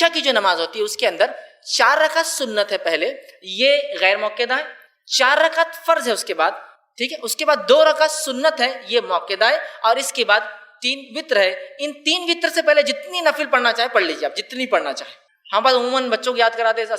عشاء کی جو نماز ہوتی ہے اس کے اندر 4 رکعت سنت ہے پہلے، یہ غیر موقعہ ہے، 4 رکعت فرض ہے اس کے بعد، ٹھیک ہے، اس کے بعد 2 رکعت سنت ہے، یہ موقعہ ہے، اور اس کے بعد 3 وتر ہے۔ ان 3 وتر سے پہلے جتنی نفل پڑھنا چاہے پڑھ لیجیے، آپ جتنی پڑھنا چاہیں۔ ہم بس عموماً بچوں کو یاد کراتے ہیں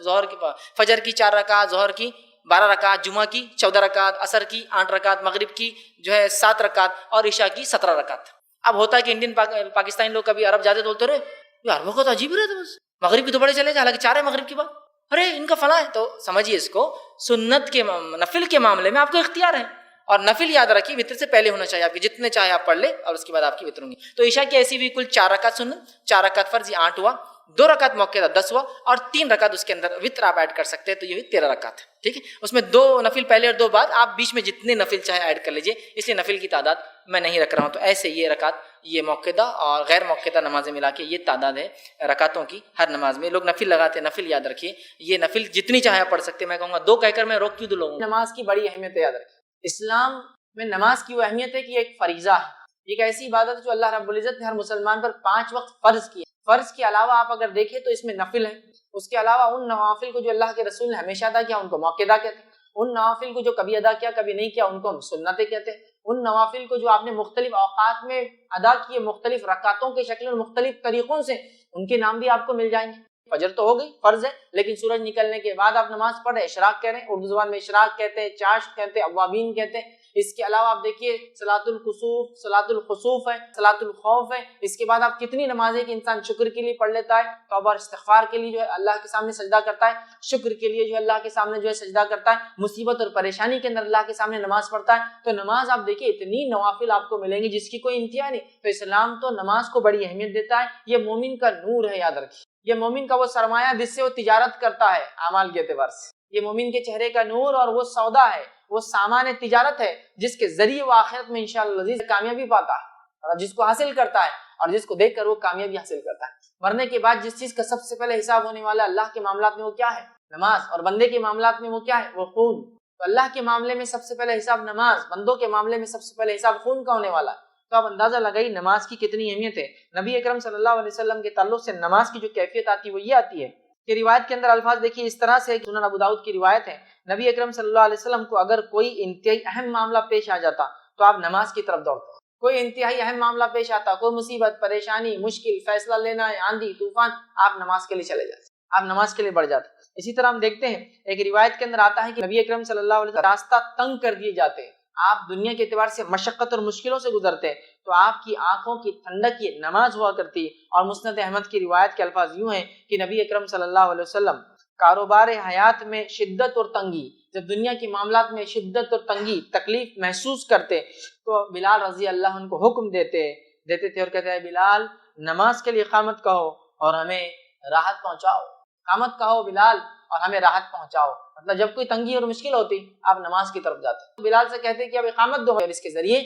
ظہر کی، فجر کی 4 رکعت، ظہر کی 12 رکعت، جمعہ کی 14 رکعت، عصر کی 8 رکعت، مغرب کی جو ہے 7 رکعت، اور عشاء کی 17 رکعت۔ اب ہوتا ہے کہ انڈین پاکستانی لوگ کبھی عرب جاتے بولتے رہے یار وہ تو عجیب ہی رہتا، بس مغرب کی تو بڑے چلے جائے، حالانکہ 4 ہے مغرب کی بات، ارے ان کا فلاں ہے۔ تو سمجھیے اس کو، سنت کے نفل کے معاملے میں آپ کو اختیار ہے، اور نفل یاد رکھیے وتر سے پہلے ہونا چاہیے آپ کے، جتنے چاہے آپ پڑھ لیں اور اس کے بعد آپ کی وتر ہوں گی۔ تو عشاء کی ایسی بھی کل 4 رکعت سنت، 4 رکعت فرض، یہ 8 ہوا، 2 رکعت موقع 10 ہوا، اور 3 رکعت اس کے اندر وتر آپ ایڈ کر سکتے ہیں، تو یہ 13 رکعت ہے، ٹھیک ہے۔ اس میں 2 نفل پہلے اور 2 بعد، آپ بیچ میں جتنے نفل چاہے ایڈ کر لیجئے، اس لیے نفل کی تعداد میں نہیں رکھ رہا ہوں۔ تو ایسے یہ رکعت، یہ موقعہ اور غیر موقعہ نمازیں ملا کے یہ تعداد ہے رکعتوں کی ہر نماز میں۔ لوگ نفل لگاتے ہیں، نفل یاد رکھیے، یہ نفل جتنی چاہے آپ پڑھ سکتے ہیں۔ میں کہوں گا 2 کہہ کر میں روک کیوں دوں لوگوں کو؟ نماز کی بڑی اہمیت ہے، یاد رکھیے اسلام میں نماز کی وہ اہمیت ہے کہ یہ ایک فریضہ ہے، ایک ایسی عبادت ہے جو اللہ رب العزت نے ہر مسلمان پر 5 وقت فرض کی ہے۔ فرض کے علاوہ آپ اگر دیکھیں تو اس میں نفل ہے، اس کے علاوہ ان نوافل کو جو اللہ کے رسول نے ہمیشہ ادا کیا ان کو موقع کہتے ہیں، ان نوافل کو جو کبھی ادا کیا کبھی نہیں کیا ان کو ہم سنتیں کہتے ہیں، ان نوافل کو جو آپ نے مختلف اوقات میں ادا کیے، مختلف رکعتوں کے شکل اور مختلف طریقوں سے، ان کے نام بھی آپ کو مل جائیں گے۔ فجر تو ہو گئی فرض ہے، لیکن سورج نکلنے کے بعد آپ نماز پڑھ رہے، اشراق کہہ رہے ہیں، اردو زبان میں اشراق کہتے ہیں، چاشت کہتے ہیں، اوابین کہتے ہیں۔ اس کے علاوہ آپ دیکھیے صلاۃ الکسوف، صلاۃ الخسوف ہے، صلاۃ الخوف ہے۔ اس کے بعد آپ کتنی نمازیں کہ انسان شکر کے لیے پڑھ لیتا ہے، توبہ اور استغفار کے لیے جو ہے اللہ کے سامنے سجدہ کرتا ہے، شکر کے لیے جو ہے اللہ کے سامنے جو ہے سجدہ کرتا ہے، مصیبت اور پریشانی کے اندر اللہ کے سامنے نماز پڑھتا ہے۔ تو نماز آپ دیکھیے اتنی نوافل آپ کو ملیں گی جس کی کوئی انتہا نہیں۔ تو اسلام تو نماز کو بڑی اہمیت دیتا ہے، یہ مومن کا نور ہے، یاد رکھیے، یہ مومن کا وہ سرمایہ جس سے وہ تجارت کرتا ہے اعمال کے اعتبار سے، یہ مومن کے چہرے کا نور اور وہ سودا ہے، وہ سامان تجارت ہے جس کے ذریعے وہ آخرت میں انشاءاللہ العزیز کامیابی پاتا ہے، اور جس کو حاصل کرتا ہے اور جس کو دیکھ کر وہ کامیابی حاصل کرتا ہے۔ مرنے کے بعد جس چیز کا سب سے پہلے حساب ہونے والا اللہ کے معاملات میں وہ کیا ہے؟ نماز۔ اور بندے کے معاملات میں وہ کیا ہے؟ وہ خون۔ تو اللہ کے معاملے میں سب سے پہلے حساب نماز، بندوں کے معاملے میں سب سے پہلے حساب خون کا ہونے والا ہے۔ تو آپ اندازہ لگائیے نماز کی کتنی اہمیت ہے۔ نبی اکرم صلی اللہ علیہ وسلم کے تعلق سے نماز کی جو کیفیت آتی ہے وہ یہ آتی ہے کہ روایت کے اندر الفاظ دیکھیے اس طرح سے، سنن ابو داؤد کی روایت ہے، نبی اکرم صلی اللہ علیہ وسلم کو اگر کوئی انتہائی اہم معاملہ پیش آ جاتا تو آپ نماز کی طرف دوڑتے۔ کوئی انتہائی اہم معاملہ پیش آتا، کوئی مصیبت، پریشانی، مشکل، فیصلہ لینا ہے، آندھی طوفان، آپ نماز کے لیے چلے جاتے، آپ نماز کے لیے بڑھ جاتے۔ اسی طرح ہم دیکھتے ہیں ایک روایت کے اندر آتا ہے کہ نبی اکرم صلی اللہ علیہ وسلم راستہ تنگ کر دیے جاتے ہیں، آپ دنیا کے اعتبار سے مشقت اور مشکلوں سے گزرتے ہیں، تو آپ کی آنکھوں کی ٹھنڈک یہ نماز ہوا کرتی ہے۔ اور مسند احمد کی روایت کے الفاظ یوں ہیں کہ نبی اکرم صلی اللہ علیہ وسلم کاروبار حیات میں شدت اور تنگی، جب دنیا کی معاملات میں شدت اور تنگی تکلیف محسوس کرتے تو بلال رضی اللہ عنہ کو حکم دیتے تھے اور کہتے ہیں بلال نماز کے لیے اقامت کہو اور ہمیں راحت پہنچاؤ، اقامت کہو بلال اور ہمیں راحت پہنچاؤ۔ مطلب جب کوئی تنگی اور مشکل ہوتی آپ نماز کی طرف جاتے، بلال سے کہتے کہ اب اقامت دو اور اس کے ذریعے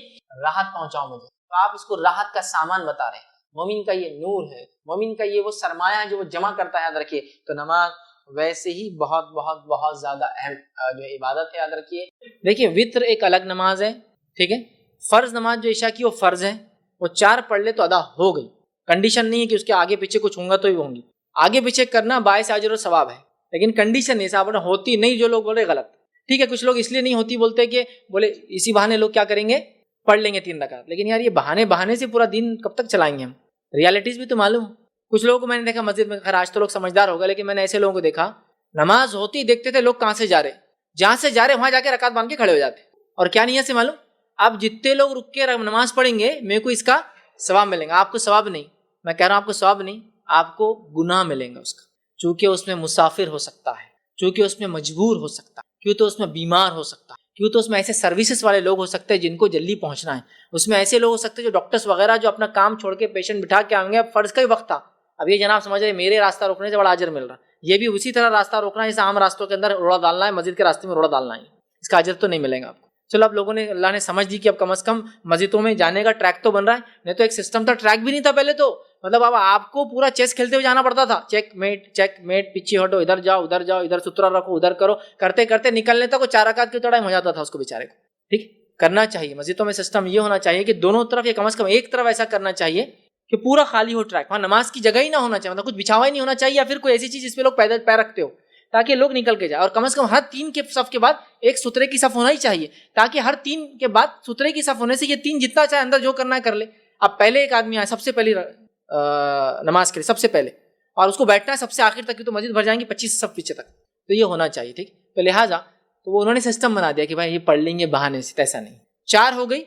راحت پہنچاؤ مجھے۔ تو آپ اس کو راحت کا سامان بتا رہے ہیں، مومن کا یہ نور ہے، مومن کا یہ وہ سرمایہ ہے جو وہ جمع کرتا ہے، یاد رکھیے۔ تو نماز ویسے ہی بہت بہت بہت زیادہ اہم جو عبادت ہے، یاد رکھیے۔ دیکھیے وتر ایک الگ نماز ہے، ٹھیک ہے۔ فرض نماز جو عشاء کی وہ فرض ہے، وہ 4 پڑھ لے تو ادا ہو گئی، کنڈیشن نہیں ہے کہ اس کے آگے پیچھے کچھ ہوں گا تو ہی ہوں گی، آگے پیچھے کرنا باعث اجر و ثواب ہے، لیکن کنڈیشن نہیں صاحب ہوتی نہیں، جو لوگ بول رہے غلط، ٹھیک ہے۔ کچھ لوگ اس لیے نہیں ہوتی بولتے کہ بولے اسی بہانے لوگ کیا کریں گے، پڑھ لیں گے 3 رکعت، لیکن یار یہ بہانے سے پورا دن کب تک چلائیں گے ہم؟ ریالٹیز بھی تو معلوم۔ کچھ لوگوں کو میں نے دیکھا مسجد میں، خیر آج تو لوگ سمجھدار ہوگا، لیکن میں نے ایسے لوگوں کو دیکھا نماز ہوتی دیکھتے تھے لوگ کہاں سے جا رہے، جہاں سے جا رہے وہاں جا کے رکعت باندھ کے کھڑے ہو جاتے، اور کیا نیت سے معلوم؟ اب جتنے لوگ رک کے نماز پڑھیں گے میرے کو اس کا ثواب ملیں گا، آپ کو ثواب نہیں، میں کہہ رہا ہوں آپ کو ثواب نہیں، آپ کو گناہ ملیں گا اس کا، چونکہ اس میں مسافر ہو سکتا ہے، چونکہ اس میں مجبور ہو سکتا ہے، کیوں تو اس میں بیمار ہو سکتا ہے، کیوں تو اس میں ایسے سروسز والے لوگ ہو سکتے ہیں جن کو جلدی پہنچنا ہے، اس میں ایسے لوگ ہو سکتے ہیں جو ڈاکٹرز وغیرہ جو اپنا کام چھوڑ کے پیشنٹ بٹھا کے آئیں گے، اب فرض کا ہی وقت تھا، اب یہ جناب سمجھ رہے میرے راستہ روکنے سے بڑا اجر مل رہا، یہ بھی اسی طرح راستہ روکنا ہے جیسے عام راستوں کے اندر روڑا ڈالنا ہے، مسجد کے راستے میں روڑا ڈالنا ہے، اس کا اجر تو نہیں ملے گا آپ کو۔ چلو اب لوگوں نے اللہ نے سمجھ دی کہ اب کم از کم مسجدوں میں جانے کا ٹریک تو بن رہا ہے، نہیں تو ایک سسٹم تھا، ٹریک بھی نہیں تھا پہلے تو، مطلب اب آپ کو پورا چیس کھیلتے ہوئے جانا پڑتا تھا، چیک میٹ پیچھے ہٹو، ادھر جاؤ ادھر سترا رکھو، ادھر کرو، کرتے کرتے نکلنے تک 4 رکعت کی ٹائم ہو جاتا تھا اس کو بیچارے کو، ٹھیک کرنا چاہیے۔ مسجدوں میں سسٹم یہ ہونا چاہیے کہ دونوں طرف یا کم از کم ایک طرف ایسا کرنا چاہیے کہ پورا خالی ہو ٹریک, وہاں نماز کی جگہ ہی نہ ہونا چاہیے, مطلب کچھ بچھاوا ہی نہیں ہونا چاہیے, یا پھر کوئی ایسی چیز جس پہ لوگ پیدل پیر رکھتے ہو تاکہ لوگ نکل کے جائے, اور کم از کم ہر 3 کے صف کے بعد ایک سترے کی صف ہونا ہی چاہیے, تاکہ ہر 3 کے بعد سترے کی صف ہونے سے یہ 3 جتنا چاہے اندر جو کرنا ہے کر لے. اب پہلے ایک آدمی آئے سب سے پہلی نماز کے لیے سب سے پہلے, اور اس کو بیٹھنا ہے سب سے آخر تک, تو مسجد بھر جائیں گی 25 صف پیچھے تک, تو یہ ہونا چاہیے, ٹھیک. تو لہٰذا تو وہ انہوں نے سسٹم بنا دیا کہ بھائی یہ پڑھ لیں گے بہانے سے, ایسا نہیں. 4 ہو گئی,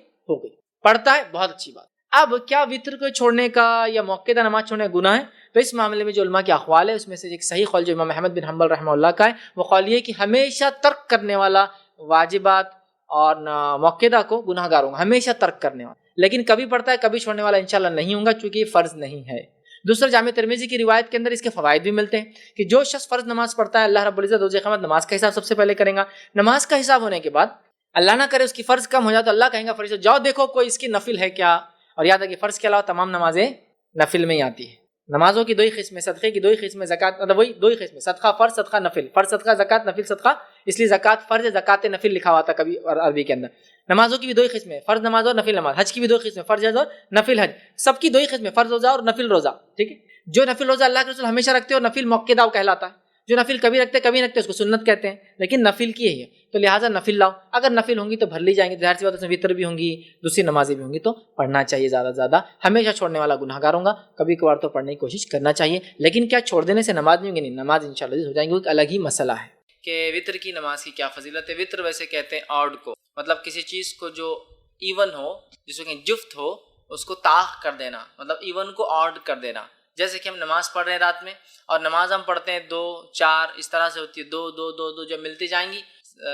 پڑھتا ہے, بہت اچھی بات. اب کیا وتر کو چھوڑنے کا یا موقع نماز چھوڑنے کا گناہ ہے؟ تو اس معاملے میں جو علماء کے اقوال ہے اس میں سے ایک صحیح قول جو امام احمد بن حنبل رحمہ اللہ کا ہے, وہ قول یہ کہ ہمیشہ ترک کرنے والا واجبات اور موقع کو گناہ گار ہوگا, ہمیشہ ترک کرنے والا, لیکن کبھی پڑھتا ہے کبھی چھوڑنے والا انشاءاللہ نہیں ہوگا, چونکہ یہ فرض نہیں ہے. دوسرا جامع ترمذی کی روایت کے اندر اس کے فوائد بھی ملتے ہیں کہ جو شخص فرض نماز پڑھتا ہے اللہ رب العزت روز قیامت نماز کا حساب سب سے پہلے کریں گا. نماز کا حساب ہونے کے بعد اللہ نہ کرے اس کی فرض کم ہو جائے تو اللہ کہیں گا فرشتوں جاؤ دیکھو کوئی اس کی نفل ہے کیا. اور یاد ہے کہ فرض کے علاوہ تمام نمازیں نفل میں ہی آتی ہے. نمازوں کی 2 ہی قسمیں, صدقے کی 2 ہی قسمیں, زکات مطلب وہی 2 ہی قسمیں, صدقہ فرض, صدقہ نفل. فرض صدقہ, زکات نفل صدقہ, اس لیے زکات فرض ہے, زکات نفل لکھا ہوا تھا کبھی عربی کے اندر. نمازوں کی بھی 2 ہی قسمیں, فرض نماز اور نفل نماز. حج کی بھی 2 قسمیں, فرض حج اور نفل حج. سب کی 2 ہی قسمیں, فرض روزہ اور نفل روزہ, ٹھیک ہے. جو نفل روزہ اللہ کے رسول ہمیشہ رکھتے ہیں اور نفل موقع داؤ کہلاتا ہے. جو نفل کبھی رکھتے کبھی رکھتے اس کو سنت کہتے ہیں, لیکن نفل کی ہے, تو لہٰذا نفل لاؤ. اگر نفل ہوں گی تو بھر لی جائیں گی, ظاہر سی بات ہے, وتر بھی ہوں گی, دوسری نمازیں بھی ہوں گی, تو پڑھنا چاہیے زیادہ سے زیادہ. ہمیشہ چھوڑنے والا گناہ گار ہوگا, کبھی کبھار تو پڑھنے کی کوشش کرنا چاہیے, لیکن کیا چھوڑ دینے سے نماز نہیں ہوگی؟ نہیں, نماز انشاءاللہ ہو جائیں گی, ایک الگ ہی مسئلہ ہے کہ وتر کی نماز کی کیا فضیلت ہے. وتر ویسے کہتے ہیں آڈ کو, مطلب کسی چیز کو جو ایون ہو, جس کو کہ جفت ہو, اس کو طاق کر دینا, مطلب ایون کو آڈ کر دینا. جیسے کہ ہم نماز پڑھ رہے ہیں رات میں, اور نماز ہم پڑھتے ہیں 2 4 اس طرح سے ہوتی ہے, 2 2 2 2 جب ملتی جائیں گی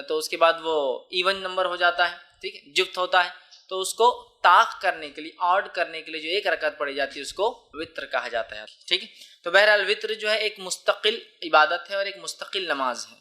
تو اس کے بعد وہ ایون نمبر ہو جاتا ہے, ٹھیک ہے, جفت ہوتا ہے. تو اس کو طاق کرنے کے لیے, آڈ کرنے کے لیے جو 1 رکعت پڑھی جاتی ہے اس کو وتر کہا جاتا ہے, ٹھیک ہے. تو بہرحال وتر جو ہے ایک مستقل عبادت ہے اور ایک مستقل نماز ہے.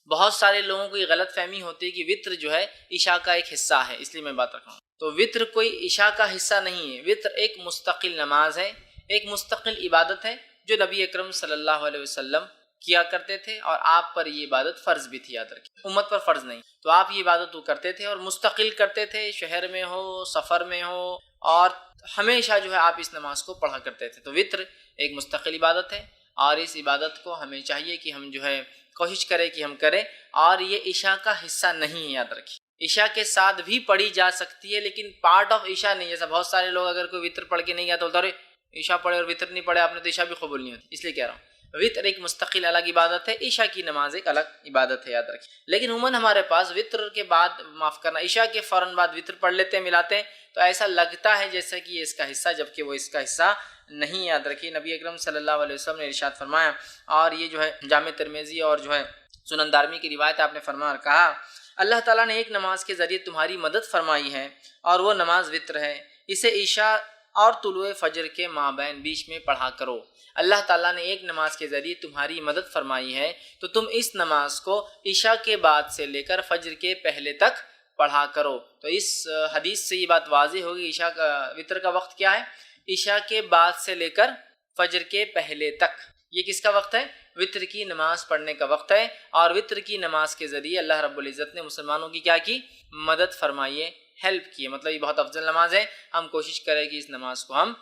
بہت سارے لوگوں کو یہ غلط فہمی ہوتی ہے کہ وتر جو ہے عشاء کا ایک حصہ ہے, اس لیے میں بات رکھ رہا ہوں. تو وتر کوئی عشاء کا حصہ نہیں ہے, وتر ایک مستقل نماز ہے, ایک مستقل عبادت ہے جو نبی اکرم صلی اللہ علیہ وسلم کیا کرتے تھے, اور آپ پر یہ عبادت فرض بھی تھی, یاد رکھیں امت پر فرض نہیں. تو آپ یہ عبادت وہ کرتے تھے اور مستقل کرتے تھے, شہر میں ہو سفر میں ہو, اور ہمیشہ جو ہے آپ اس نماز کو پڑھا کرتے تھے. تو وتر ایک مستقل عبادت ہے, اور اس عبادت کو ہمیں چاہیے کہ ہم جو ہے کوشش کریں کہ ہم کریں, اور یہ عشاء کا حصہ نہیں ہے, یاد رکھیں. عشاء کے ساتھ بھی پڑھی جا سکتی ہے, لیکن پارٹ آف عشاء نہیں. جیسا بہت سارے لوگ اگر کوئی وتر پڑھ کے نہیں آتا بولتا عشاء پڑھے اور وتر نہیں پڑھے آپ نے تو عشاء بھی قبول نہیں ہوتی. اس لیے کہہ رہا ہوں وتر ایک مستقل الگ عبادت ہے, عشاء کی نماز ایک الگ عبادت ہے, یاد رکھیں. لیکن عموماً ہمارے پاس وتر کے بعد, معاف کرنا, عشاء کے فوراً بعد وتر پڑھ لیتے ہیں, ملاتے ہیں, تو ایسا لگتا ہے جیسا کہ یہ اس کا حصہ, جبکہ وہ اس کا حصہ نہیں. یاد رکھیے نبی اکرم صلی اللہ علیہ وسلم نے ارشاد فرمایا, اور یہ جو ہے جامع ترمذی اور جو ہے سنن دارمی کی روایت, آپ نے فرمایا اور کہا اللہ تعالیٰ نے ایک نماز کے ذریعے تمہاری مدد فرمائی ہے, اور وہ نماز وتر ہے, اسے عشاء اور طلوع فجر کے مابین بیچ میں پڑھا کرو. اللہ تعالیٰ نے ایک نماز کے ذریعے تمہاری مدد فرمائی ہے, تو تم اس نماز کو عشاء کے بعد سے لے کر فجر کے پہلے تک پڑھا کرو. تو اس حدیث سے یہ بات واضح ہوگی عشاء کا وتر کا وقت کیا ہے, عشاء کے بعد سے لے کر فجر کے پہلے تک. یہ کس کا وقت ہے؟ وتر کی نماز پڑھنے کا وقت ہے, اور وتر کی نماز کے ذریعے اللہ رب العزت نے مسلمانوں کی کیا کی؟ مدد فرمائی ہے, ہیلپ کی ہے. مطلب یہ بہت افضل نماز ہے, ہم کوشش کریں کہ اس نماز کو ہم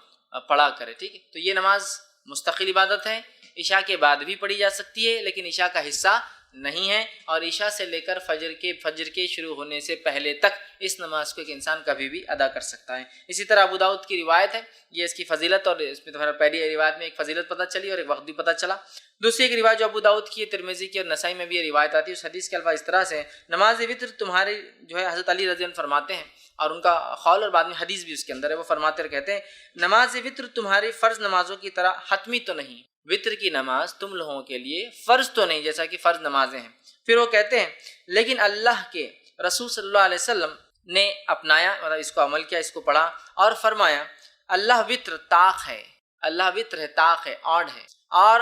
پڑھا کریں, ٹھیک ہے. تو یہ نماز مستقل عبادت ہے, عشاء کے بعد بھی پڑھی جا سکتی ہے, لیکن عشاء کا حصہ نہیں ہے, اور عشاء سے لے کر فجر کے شروع ہونے سے پہلے تک اس نماز کو ایک انسان کبھی بھی ادا کر سکتا ہے. اسی طرح ابو داؤد کی روایت ہے, یہ اس کی فضیلت, اور اس میں پہلی روایت میں ایک فضیلت پتہ چلی اور ایک وقت بھی پتہ چلا. دوسری ایک روایت جو ابو داؤد کی, ترمذی کی اور نسائی میں بھی یہ روایت آتی ہے, اس حدیث کے الفاظ اس طرح سے, نماز وتر تمہارے جو ہے حضرت علی رضی اللہ عنہ فرماتے ہیں, اور ان کا قول اور بعد میں حدیث بھی اس کے اندر ہے, وہ فرماتے اور کہتے ہیں نماز وتر تمہاری فرض نمازوں کی طرح حتمی تو نہیں, وتر کی نماز تم لوگوں کے لیے فرض تو نہیں جیسا کہ فرض نمازیں ہیں. پھر وہ کہتے ہیں لیکن اللہ کے رسول صلی اللہ علیہ وسلم نے اپنایا, مطلب اس کو عمل کیا, اس کو پڑھا اور فرمایا اللہ وتر طاق ہے, اللہ وتر ہے, طاق ہے, آڈ ہے, اور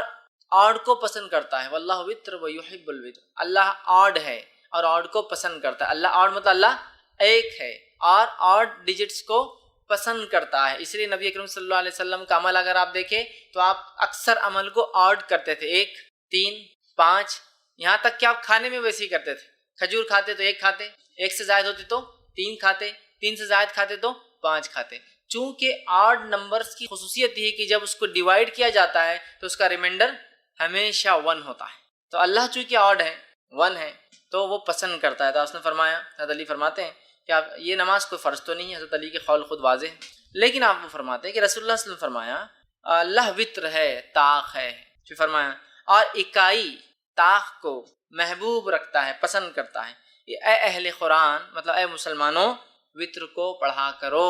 آڈ کو پسند کرتا ہے. واللہ وتر ویحب الوتر, اللہ آڈ ہے اور آڈ کو پسند کرتا ہے. اللہ آڈ مطلب اللہ ایک ہے, اور آڈ ڈیجٹس کو پسند کرتا ہے. اس لیے نبی اکرم صلی اللہ علیہ وسلم کا عمل اگر آپ دیکھیں تو آپ اکثر عمل کو آڈ کرتے تھے, 1 3 5, یہاں تک کہ آپ کھانے میں ویسے ہی کرتے تھے. کھجور کھاتے تو 1 کھاتے, 1 سے زائد ہوتی تو 3 کھاتے, 3 سے زائد کھاتے تو 5 کھاتے. چونکہ آڈ نمبرز کی خصوصیت یہ ہے کہ جب اس کو ڈیوائڈ کیا جاتا ہے تو اس کا ریمائنڈر ہمیشہ 1 ہوتا ہے. تو اللہ چونکہ آڈ ہے، 1 ہے، تو وہ پسند کرتا ہے. تو اس نے فرمایا، حضرت علی فرماتے ہیں کہ آپ یہ نماز کوئی فرض تو نہیں ہے، حضرت علی کے قول خود واضح ہے، لیکن آپ وہ فرماتے ہیں کہ رسول اللہ صلی اللہ علیہ وسلم فرمایا اللہ وطر ہے، طاق ہے. پھر فرمایا اور اکائی طاق کو محبوب رکھتا ہے، پسند کرتا ہے. اے اہل قرآن، مطلب اے مسلمانوں، وطر کو پڑھا کرو،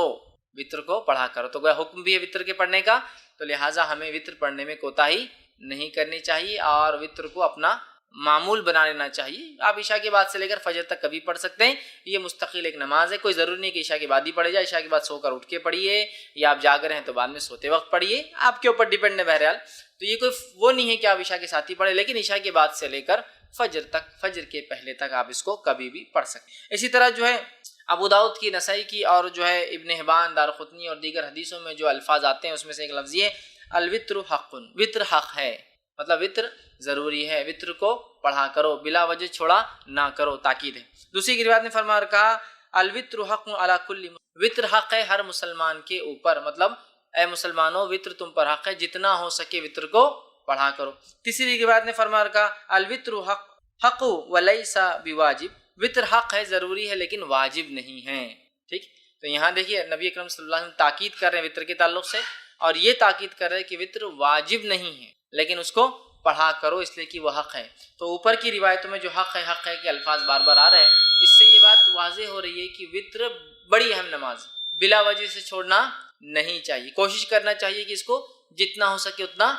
وطر کو پڑھا کرو. تو گویا حکم بھی ہے وطر کے پڑھنے کا، تو لہٰذا ہمیں وطر پڑھنے میں کوتاہی نہیں کرنی چاہیے اور وطر کو اپنا معمول بنا لینا چاہیے. آپ عشاء کے بعد سے لے کر فجر تک کبھی پڑھ سکتے ہیں، یہ مستقل ایک نماز ہے. کوئی ضروری نہیں کہ عشاء کے بعد ہی پڑھے جائے، عشاء کے بعد سو کر اٹھ کے پڑھیے، یا آپ جاگ رہے ہیں تو بعد میں سوتے وقت پڑھیے، آپ کے اوپر ڈیپینڈ ہے بہرحال. تو یہ کوئی وہ نہیں ہے کہ آپ عشاء کے ساتھ ہی پڑھیں، لیکن عشاء کے بعد سے لے کر فجر تک، فجر کے پہلے تک آپ اس کو کبھی بھی پڑھ سکتے ہیں. اسی طرح جو ہے ابو داؤد کی، نسائی کی اور جو ہے ابن حبان، دارقطنی اور دیگر حدیثوں میں جو الفاظ آتے ہیں اس میں سے ایک لفظ یہ الوتر حق، وطر حق ہے، مطلب وطر ضروری ہے، وطر کو پڑھا کرو، بلا وجہ چھوڑا نہ کرو، تاکید ہے. دوسری کی روایت میں فرما کہا الوتر حق علی کل، وطر حق ہے ہر مسلمان کے اوپر، مطلب اے مسلمانوں وطر تم پر حق ہے، جتنا ہو سکے وطر کو پڑھا کرو. تیسری کی روایت میں فرما کہا الوتر حق ولیس بواجب، وطر حق ہے، ضروری ہے لیکن واجب نہیں ہے. ٹھیک، تو یہاں دیکھیے نبی اکرم صلی اللہ علیہ وسلم تاکید کر رہے ہیں وطر کے تعلق سے، اور یہ تاکید کر رہے ہیں کہ وطر واجب نہیں ہے لیکن اس کو پڑھا کرو اس لیے کہ وہ حق ہے. تو اوپر کی روایتوں میں جو حق ہے کہ الفاظ بار بار آ رہے ہیں، اس سے یہ بات واضح ہو رہی ہے کہ وطر بڑی اہم نماز، بلا وجہ سے چھوڑنا نہیں چاہیے، کوشش کرنا چاہیے کہ اس کو جتنا ہو سکے اتنا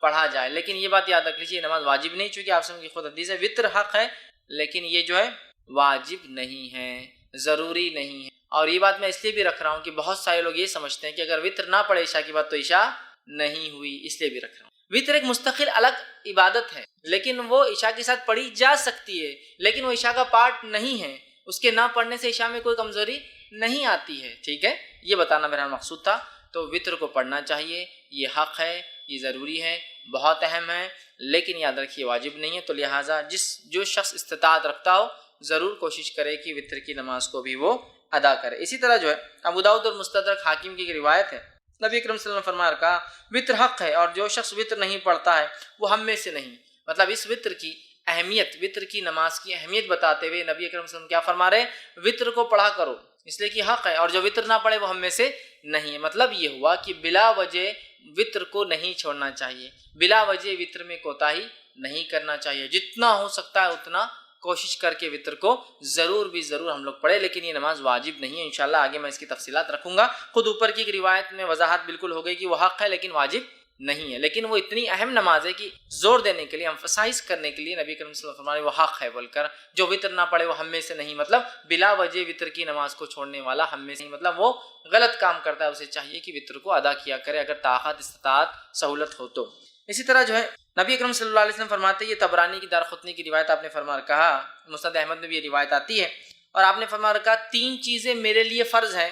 پڑھا جائے. لیکن یہ بات یاد رکھ لیجیے نماز واجب نہیں، چونکہ آپ سب کی خود حدیث ہے وطر حق ہے لیکن یہ جو ہے واجب نہیں ہے، ضروری نہیں ہے. اور یہ بات میں اس لیے بھی رکھ رہا ہوں کہ بہت سارے لوگ یہ سمجھتے ہیں کہ اگر وطر نہ پڑھے عشاء کی بات تو عشاء نہیں ہوئی، اس لیے بھی رکھ رہا ہوں. وطر ایک مستقل الگ عبادت ہے لیکن وہ عشاء کے ساتھ پڑھی جا سکتی ہے، لیکن وہ عشاء کا پارٹ نہیں ہے، اس کے نہ پڑھنے سے عشاء میں کوئی کمزوری نہیں آتی ہے. ٹھیک ہے، یہ بتانا میرا مقصود تھا. تو وطر کو پڑھنا چاہیے، یہ حق ہے، یہ ضروری ہے، بہت اہم ہے، لیکن یاد رکھیے واجب نہیں ہے. تو لہٰذا جو شخص استطاعت رکھتا ہو ضرور کوشش کرے کہ وطر کی نماز کو بھی وہ ادا کرے. اسی طرح جو ہے ابو داؤد اور مستدرک حاکم کی ایک روایت ہے، نبی اکرم صلی اللہ علیہ وسلم فرمایا کہا وطر حق ہے اور جو شخص وطر نہیں پڑھتا ہے وہ ہم میں سے نہیں. مطلب اس وطر کی اہمیت، وطر کی نماز کی اہمیت بتاتے ہوئے نبی اکرم صلی اللہ علیہ وسلم کیا فرما رہے ہیں، وطر کو پڑھا کرو اس لیے کہ حق ہے، اور جو وطر نہ پڑھے وہ ہم میں سے نہیں ہے. مطلب یہ ہوا کہ بلا وجہ وطر کو نہیں چھوڑنا چاہیے، بلا وجہ وطر میں کوتاہی نہیں کرنا چاہیے، جتنا ہو سکتا ہے اتنا کوشش کر کے وطر کو ضرور ہم لوگ پڑھیں. لیکن یہ نماز واجب نہیں ہے، انشاءاللہ آگے میں اس کی تفصیلات رکھوں گا. خود اوپر کی ایک روایت میں وضاحت بالکل ہو گئی کہ وہ حق ہے لیکن واجب نہیں ہے، لیکن وہ اتنی اہم نماز ہے کہ زور دینے کے لیے، امفسائز کرنے کے لیے نبی کریم صلی اللہ علیہ وسلم وہ حق ہے بول کر جو وطر نہ پڑھے وہ ہم میں سے نہیں، مطلب بلا وجہ وطر کی نماز کو چھوڑنے والا ہم میں سے نہیں، مطلب وہ غلط کام کرتا ہے، اسے چاہیے کہ وطر کو ادا کیا کرے اگر طاقت استطاعت سہولت ہو تو. اسی طرح جو ہے نبی اکرم صلی اللہ علیہ وسلم فرماتے ہیں، یہ طبرانی کی دارقطنی کی روایت آپ نے فرما کہا، مسند احمد میں بھی یہ روایت آتی ہے، اور آپ نے فرما رکھا 3 چیزیں میرے لیے فرض ہیں،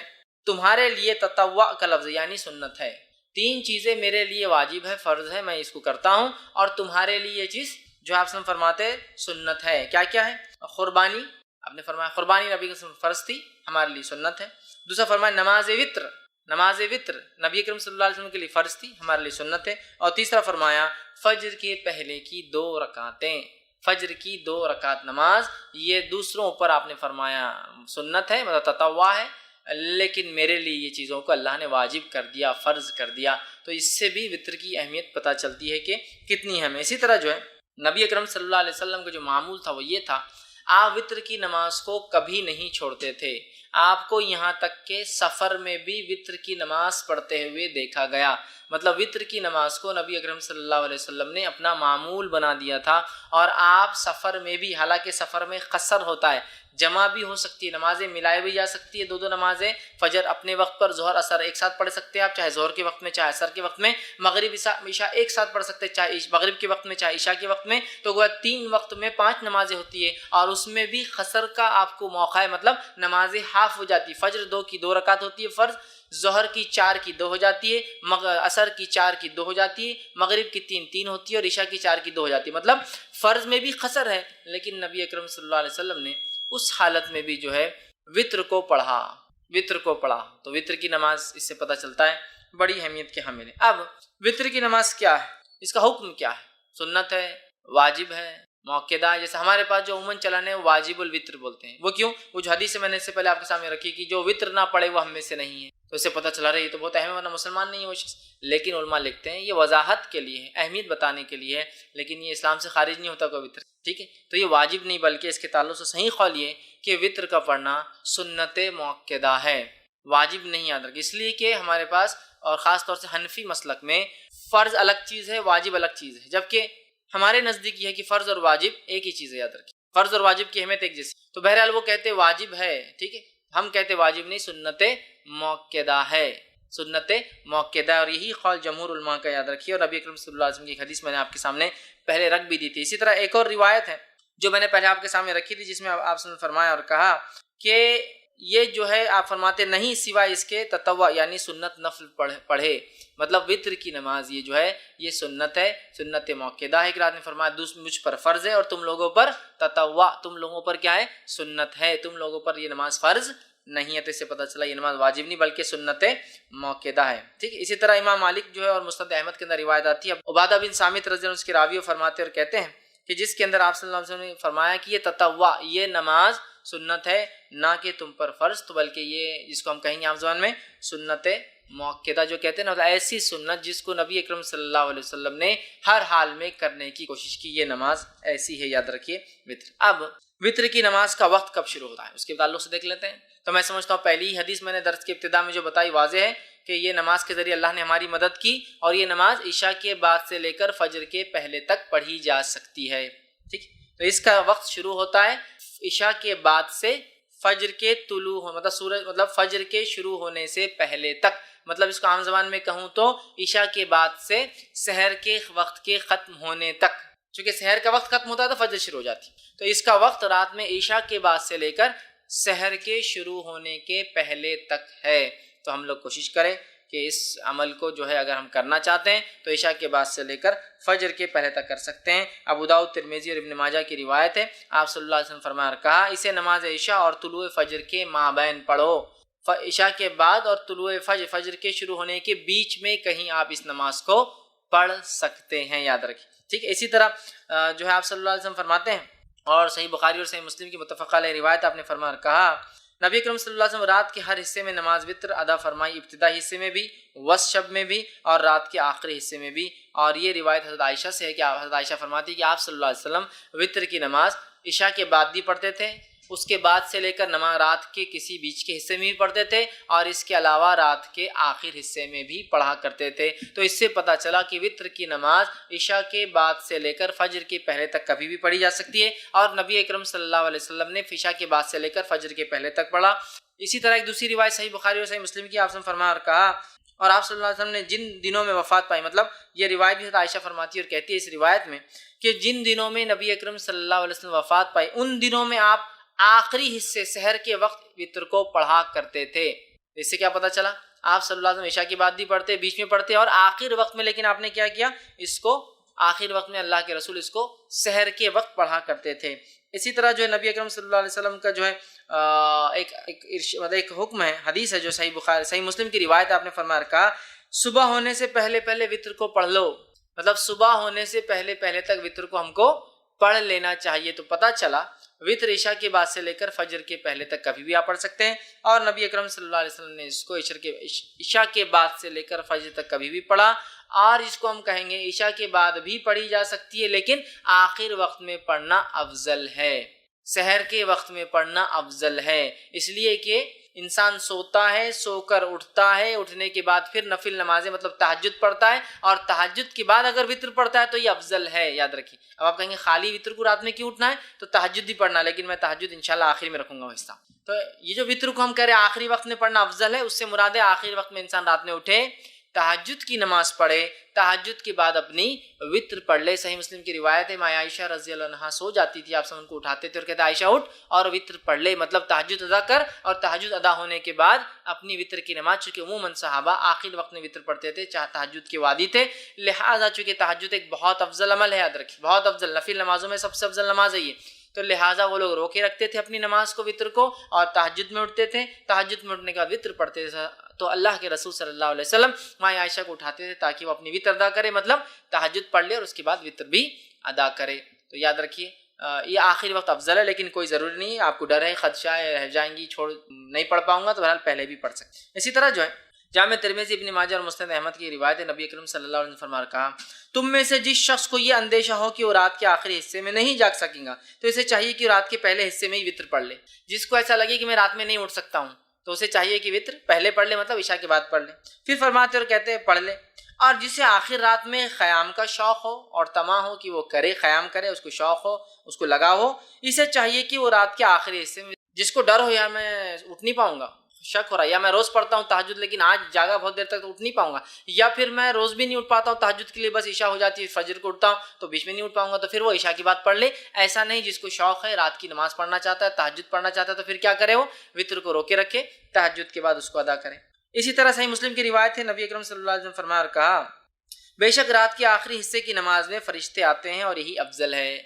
تمہارے لیے تطوع کا لفظ یعنی سنت ہے. 3 چیزیں میرے لیے واجب ہے، فرض ہے، میں اس کو کرتا ہوں، اور تمہارے لیے یہ چیز جو آپ سے فرماتے سنت ہے. کیا ہے؟ قربانی، آپ نے فرمایا قربانی نبی کی فرض تھی، ہمارے لیے سنت ہے. دوسرا فرمایا نماز وطر نبی کریم صلی اللہ علیہ وسلم کے لیے فرض تھی، ہمارے لیے سنت ہے. اور تیسرا فرمایا فجر کے پہلے کی 2 رکعتیں، فجر کی 2 رکعت نماز، یہ دوسروں پر آپ نے فرمایا سنت ہے، مطلب تطوع ہے، لیکن میرے لیے یہ چیزوں کو اللہ نے واجب کر دیا، فرض کر دیا. تو اس سے بھی وطر کی اہمیت پتہ چلتی ہے کہ کتنی اہم ہے. اسی طرح جو ہے نبی اکرم صلی اللہ علیہ وسلم کا جو معمول تھا وہ یہ تھا، آپ وطر کی نماز کو کبھی نہیں چھوڑتے تھے. آپ کو یہاں تک کہ سفر میں بھی وطر کی نماز پڑھتے ہوئے دیکھا گیا. مطلب وطر کی نماز کو نبی اکرم صلی اللہ علیہ وسلم نے اپنا معمول بنا دیا تھا، اور آپ سفر میں بھی، حالانکہ سفر میں قصر ہوتا ہے، جمع بھی ہو سکتی ہے، نمازیں ملائی بھی جا سکتی ہے، 2 نمازیں فجر اپنے وقت پر، ظہر اثر ایک ساتھ پڑھ سکتے ہیں آپ، چاہے ظہر کے وقت میں چاہے اثر کے وقت میں، مغرب عشاء ایک ساتھ پڑھ سکتے ہیں، چاہے مغرب کے وقت میں چاہے عشاء کے وقت میں. تو گویا 3 وقت میں 5 نمازیں ہوتی ہے، اور اس میں بھی قصر کا آپ کو موقع ہے، مطلب نمازیں ہاف ہو جاتی. فجر 2 کی 2 رکعت ہوتی ہے فرض، ظہر کی 4 کی 2 ہو جاتی ہے، عصر کی 4 کی 2 ہو جاتی ہے، مغرب کی 3 ہوتی ہے، اور عشاء کی 4 کی 2 ہو جاتی ہے. مطلب فرض میں بھی قصر ہے، لیکن نبی اکرم صلی اللہ علیہ وسلم نے اس حالت میں بھی جو ہے وطر کو پڑھا. وطر کو پڑھا تو وطر کی نماز اس سے پتہ چلتا ہے بڑی اہمیت کے حامل ہے۔ اب وطر کی نماز کیا ہے، اس کا حکم کیا ہے، سنت ہے، واجب ہے، موقع ہے؟ جیسے ہمارے پاس جو عموماً چلن ہے واجب الوطر بولتے ہیں، وہ کیوں؟ وہ جو حدیث میں نے اس سے پہلے آپ کے سامنے رکھی کہ جو وطر نہ پڑھے وہ ہم میں سے نہیں ہے، تو اس سے پتہ چلا رہا ہے یہ تو بہت اہم ہے، ورنہ مسلمان نہیں ہے وہ شخص۔ لیکن علماء لکھتے ہیں یہ وضاحت کے لیے ہے، اہمیت بتانے کے لیے ہے، لیکن یہ اسلام سے خارج نہیں ہوتا کوئی وطر، ٹھیک ہے؟ تو یہ واجب نہیں، بلکہ اس کے تعلق سے صحیح قول یہ ہے کہ وطر کا پڑھنا سنت موقدہ ہے، واجب نہیں، یاد رکھیں، اس لیے کہ ہمارے پاس اور خاص طور سے حنفی مسلک میں فرض الگ چیز ہے، واجب الگ چیز ہے، جبکہ ہمارے نزدیک یہ ہے کہ فرض اور واجب ایک ہی چیز ہے، یاد رکھیں، فرض اور واجب کی اہمیت ایک جیسی۔ تو بہرحال وہ کہتے واجب ہے، ٹھیک ہے، ہم کہتے واجب نہیں، سنت موقدہ ہے، سنت موقدہ، اور یہی قول جمہور علماء کا، یاد رکھیے۔ اور نبی اکرم صلی اللہ علیہ وسلم کی ایک حدیث میں نے آپ کے سامنے پہلے رکھ بھی دی تھی۔ اسی طرح ایک اور روایت ہے جو میں نے پہلے آپ کے سامنے رکھی تھی، جس میں آپ نے فرمایا اور کہا کہ یہ جو ہے آپ فرماتے نہیں سوائے اس کے تطوع یعنی سنت نفل پڑھے، مطلب وطر کی نماز یہ جو ہے یہ سنت ہے، سنت موقدہ ہے۔ ایک رات نے فرمایا مجھ پر فرض ہے اور تم لوگوں پر تطوع، تم لوگوں پر کیا ہے، سنت ہے، تم لوگوں پر یہ نماز فرض نہیں ہے۔ تو اس سے پتہ چلا یہ نماز واجب نہیں بلکہ سنت موقدہ ہے، ٹھیک ہے۔ اسی طرح امام مالک جو ہے اور مسند احمد کے اندر روایت آتی ہے، عبادہ بن صامت رضی اللہ عنہ اس کے راوی فرماتے اور کہتے ہیں کہ جس کے اندر آپ صلی اللہ علیہ وسلم نے فرمایا کہ یہ تطوع، یہ نماز سنت ہے، نہ کہ تم پر فرض، تو بلکہ یہ جس کو ہم کہیں گے عام زبان میں سنت موقدہ جو کہتے ہیں نا، ایسی سنت جس کو نبی اکرم صلی اللہ علیہ وسلم نے ہر حال میں کرنے کی کوشش کی، یہ نماز ایسی ہے، یاد رکھیے وطر۔ اب وطر کی نماز کا وقت کب شروع ہوتا ہے اس کے تعلق سے دیکھ لیتے ہیں۔ تو میں سمجھتا ہوں پہلی حدیث میں نے درس کی ابتدا میں جو بتائی واضح ہے کہ یہ نماز کے ذریعے اللہ نے ہماری مدد کی، اور یہ نماز عشاء کے بعد سے لے کر فجر کے پہلے تک پڑھی جا سکتی ہے، ٹھیک۔ تو اس کا وقت شروع ہوتا ہے عشاء کے بعد سے فجر کے طلوع، مطلب فجر کے شروع ہونے سے پہلے تک، مطلب اس کو عام زبان میں کہوں تو عشاء کے بعد سے سحر کے وقت کے ختم ہونے تک، چونکہ سحر کا وقت ختم ہوتا ہے تو فجر شروع ہو جاتی، تو اس کا وقت رات میں عشاء کے بعد سے لے کر سحر کے شروع ہونے کے پہلے تک ہے۔ تو ہم لوگ کوشش کریں کہ اس عمل کو جو ہے اگر ہم کرنا چاہتے ہیں تو عشاء کے بعد سے لے کر فجر کے پہلے تک کر سکتے ہیں۔ ابو داؤد، ترمذی اور ابن ماجہ کی روایت ہے، آپ صلی اللہ علیہ وسلم فرمایا اور کہا اسے نماز عشاء اور طلوع فجر کے مابین پڑھو، عشاء کے بعد اور طلوع فجر کے شروع ہونے کے بیچ میں کہیں آپ اس نماز کو پڑھ سکتے ہیں، یاد رکھیں، ٹھیک ہے۔ اسی طرح جو ہے آپ صلی اللہ علیہ وسلم فرماتے ہیں، اور صحیح بخاری اور صحیح مسلم کی متفق علیہ روایت آپ نے فرمایا اور کہا نبی اکرم صلی اللہ علیہ وسلم رات کے ہر حصے میں نماز وطر ادا فرمائی، ابتدائی حصے میں بھی، وسط شب میں بھی، اور رات کے آخری حصے میں بھی۔ اور یہ روایت حضرت عائشہ سے ہے کہ حضرت عائشہ فرماتی ہے کہ آپ صلی اللہ علیہ وسلم وطر کی نماز عشاء کے بعد بھی پڑھتے تھے، اس کے بعد سے لے کر نماز رات کے کسی بیچ کے حصے میں بھی پڑھتے تھے، اور اس کے علاوہ رات کے آخر حصے میں بھی پڑھا کرتے تھے۔ تو اس سے پتہ چلا کہ وطر کی نماز عشاء کے بعد سے لے کر فجر کے پہلے تک کبھی بھی پڑھی جا سکتی ہے، اور نبی اکرم صلی اللہ علیہ وسلم نے عشاء کے بعد سے لے کر فجر کے پہلے تک پڑھا۔ اسی طرح ایک دوسری روایت صحیح بخاری اور صحیح مسلم کی آپ نے فرمایا اور کہا، اور آپ صلی اللہ علیہ وسلم نے جن دنوں میں وفات پائی، مطلب یہ روایت بھی عائشہ فرماتی ہے اور کہتی ہے اس روایت میں کہ جن دنوں میں نبی اکرم صلی اللہ علیہ وسلم وفات پائی ان دنوں میں آپ آخری حصے سحر کے وقت وطر کو پڑھا کرتے تھے۔ اس سے کیا پتہ چلا، آپ صلی اللہ علیہ وسلم عشاء کی بعد بھی پڑھتے، بیچ میں پڑھتے، اور آخر وقت میں، لیکن آپ نے کیا کیا، اس کو آخر وقت میں اللہ کے رسول اس کو سحر کے وقت پڑھا کرتے تھے۔ اسی طرح جو ہے نبی اکرم صلی اللہ علیہ وسلم کا جو ہے ایک حکم ہے، حدیث ہے جو صحیح بخاری صحیح مسلم کی روایت آپ نے فرمایا کہا صبح ہونے سے پہلے پہلے وطر کو پڑھ لو، مطلب صبح ہونے سے پہلے پہلے تک وطر کو ہم کو پڑھ لینا چاہیے۔ تو پتہ چلا وطر عشاء کے بعد سے لے کر فجر کے پہلے تک کبھی بھی آپ پڑھ سکتے ہیں، اور نبی اکرم صلی اللہ علیہ وسلم نے اس کو عشاء کے بعد سے لے کر فجر تک کبھی بھی پڑھا، اور اس کو ہم کہیں گے عشاء کے بعد بھی پڑھی جا سکتی ہے، لیکن آخر وقت میں پڑھنا افضل ہے، سحر کے وقت میں پڑھنا افضل ہے، اس لیے کہ انسان سوتا ہے، سو کر اٹھتا ہے، اٹھنے کے بعد پھر نفل نمازیں مطلب تہجد پڑھتا ہے، اور تہجد کے بعد اگر وطر پڑھتا ہے تو یہ افضل ہے، یاد رکھیے۔ اب آپ کہیں گے خالی وطر کو رات میں کیوں اٹھنا ہے، تو تہجد بھی پڑھنا، لیکن میں تہجد انشاءاللہ آخری میں رکھوں گا وہ حصہ۔ تو یہ جو وطر کو ہم کہہ رہے ہیں آخری وقت میں پڑھنا افضل ہے، اس سے مراد ہے آخری وقت میں انسان رات میں اٹھے، تہجد کی نماز پڑھے، تہجد کے بعد اپنی وطر پڑھ لے۔ صحیح مسلم کی روایت ہے ماں عائشہ رضی اللہ عنہا سو جاتی تھی، آپ سب ان کو اٹھاتے تھے اور کہتے عائشہ اٹھ اور وطر پڑھ لے، مطلب تہجد ادا کر، اور تہجد ادا ہونے کے بعد اپنی وطر کی نماز، چونکہ عموماً صحابہ آخر وقت میں وطر پڑھتے تھے، چاہے تہجد کے وادی تھے، لہٰذا چونکہ تہجد ایک بہت افضل عمل ہے، یاد رکھیے بہت افضل، نفل نمازوں میں سب سے افضل نماز ہے یہ، تو لہٰذا وہ لوگ روکے رکھتے تھے اپنی نماز کو وطر کو اور تہجد میں اٹھتے تھے، تہجد میں اٹھنے کے بعد وطر پڑھتے تھے، تو اللہ کے رسول صلی اللہ علیہ وسلم ماں عائشہ کو اٹھاتے تھے تاکہ وہ اپنی وطر ادا کرے، مطلب تہجد پڑھ لے اور اس کے بعد وطر بھی ادا کرے۔ تو یاد رکھیے یہ آخری وقت افضل ہے، لیکن کوئی ضروری نہیں ہے، آپ کو ڈر ہے خدشہ ہے رہ جائیں گی چھوڑ نہیں پڑھ پاؤں گا تو بہرحال پہلے بھی پڑھ سکتے۔ اسی طرح جو ہے جامع ترمذی ابن ماجہ اور مسند احمد کی روایت ہے، نبی اکرم صلی اللہ علیہ وسلم فرما کہا تم میں سے جس شخص کو یہ اندیشہ ہو کہ وہ رات کے آخری حصے میں نہیں جاگ سکیں گا تو اسے چاہیے کہ رات کے پہلے حصے میں ہی وطر پڑھ لے۔ جس کو ایسا لگے کہ میں رات میں نہیں اٹھ سکتا ہوں تو اسے چاہیے کہ وطر پہلے پڑھ لے، مطلب عشاء کے بعد پڑھ لے۔ پھر فرماتے اور کہتے ہیں پڑھ لے، اور جسے آخر رات میں قیام کا شوق ہو اور طمع ہو کہ وہ کرے، قیام کرے، اس کو شوق ہو، اس کو لگا ہو، اسے چاہیے کہ وہ رات کے آخری حصے میں، جس کو ڈر ہو یار میں اٹھ نہیں پاؤں گا، شک ہو رہا ہے یا میں روز پڑھتا ہوں تہجد لیکن آج جاگا بہت دیر تک تو اٹھ نہیں پاؤں گا، یا پھر میں روز بھی نہیں اٹھ پاتا ہوں تہجد کے لیے، بس عشاء ہو جاتی ہے فجر کو اٹھتا ہوں تو بیچ میں نہیں اٹھ پاؤں گا، تو پھر وہ عشاء کی بات پڑھ لے۔ ایسا نہیں، جس کو شوق ہے رات کی نماز پڑھنا چاہتا ہے، تہجد پڑھنا چاہتا ہے، تو پھر کیا کرے، وہ وطر کو روکے رکھے، تہجد کے بعد اس کو ادا کرے۔ اسی طرح صحیح مسلم کی روایت ہے، نبی اکرم صلی اللہ علیہ وسلم فرمایا اور کہا بے شک رات کے آخری حصے کی نماز میں فرشتے آتے ہیں اور یہی افضل ہے۔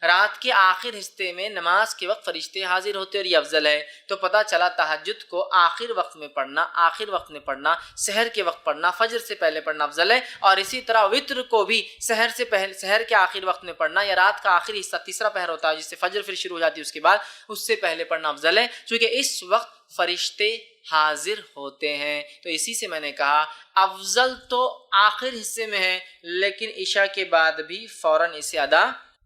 رات کے آخر حصے میں نماز کے وقت فرشتے حاضر ہوتے اور یہ افضل ہے۔ تو پتہ چلا تہجد کو آخر وقت میں پڑھنا، سحر کے وقت پڑھنا، فجر سے پہلے پڑھنا افضل ہے، اور اسی طرح وطر کو بھی سحر کے آخر وقت میں پڑھنا یا رات کا آخری حصہ تیسرا پہر ہوتا ہے جس سے فجر پھر شروع ہو جاتی ہے، اس کے بعد اس سے پہلے پڑھنا افضل ہے، چونکہ اس وقت فرشتے حاضر ہوتے ہیں۔ تو اسی سے میں نے کہا افضل تو آخر حصے میں ہے، لیکن عشاء کے بعد بھی فوراً اسے ادا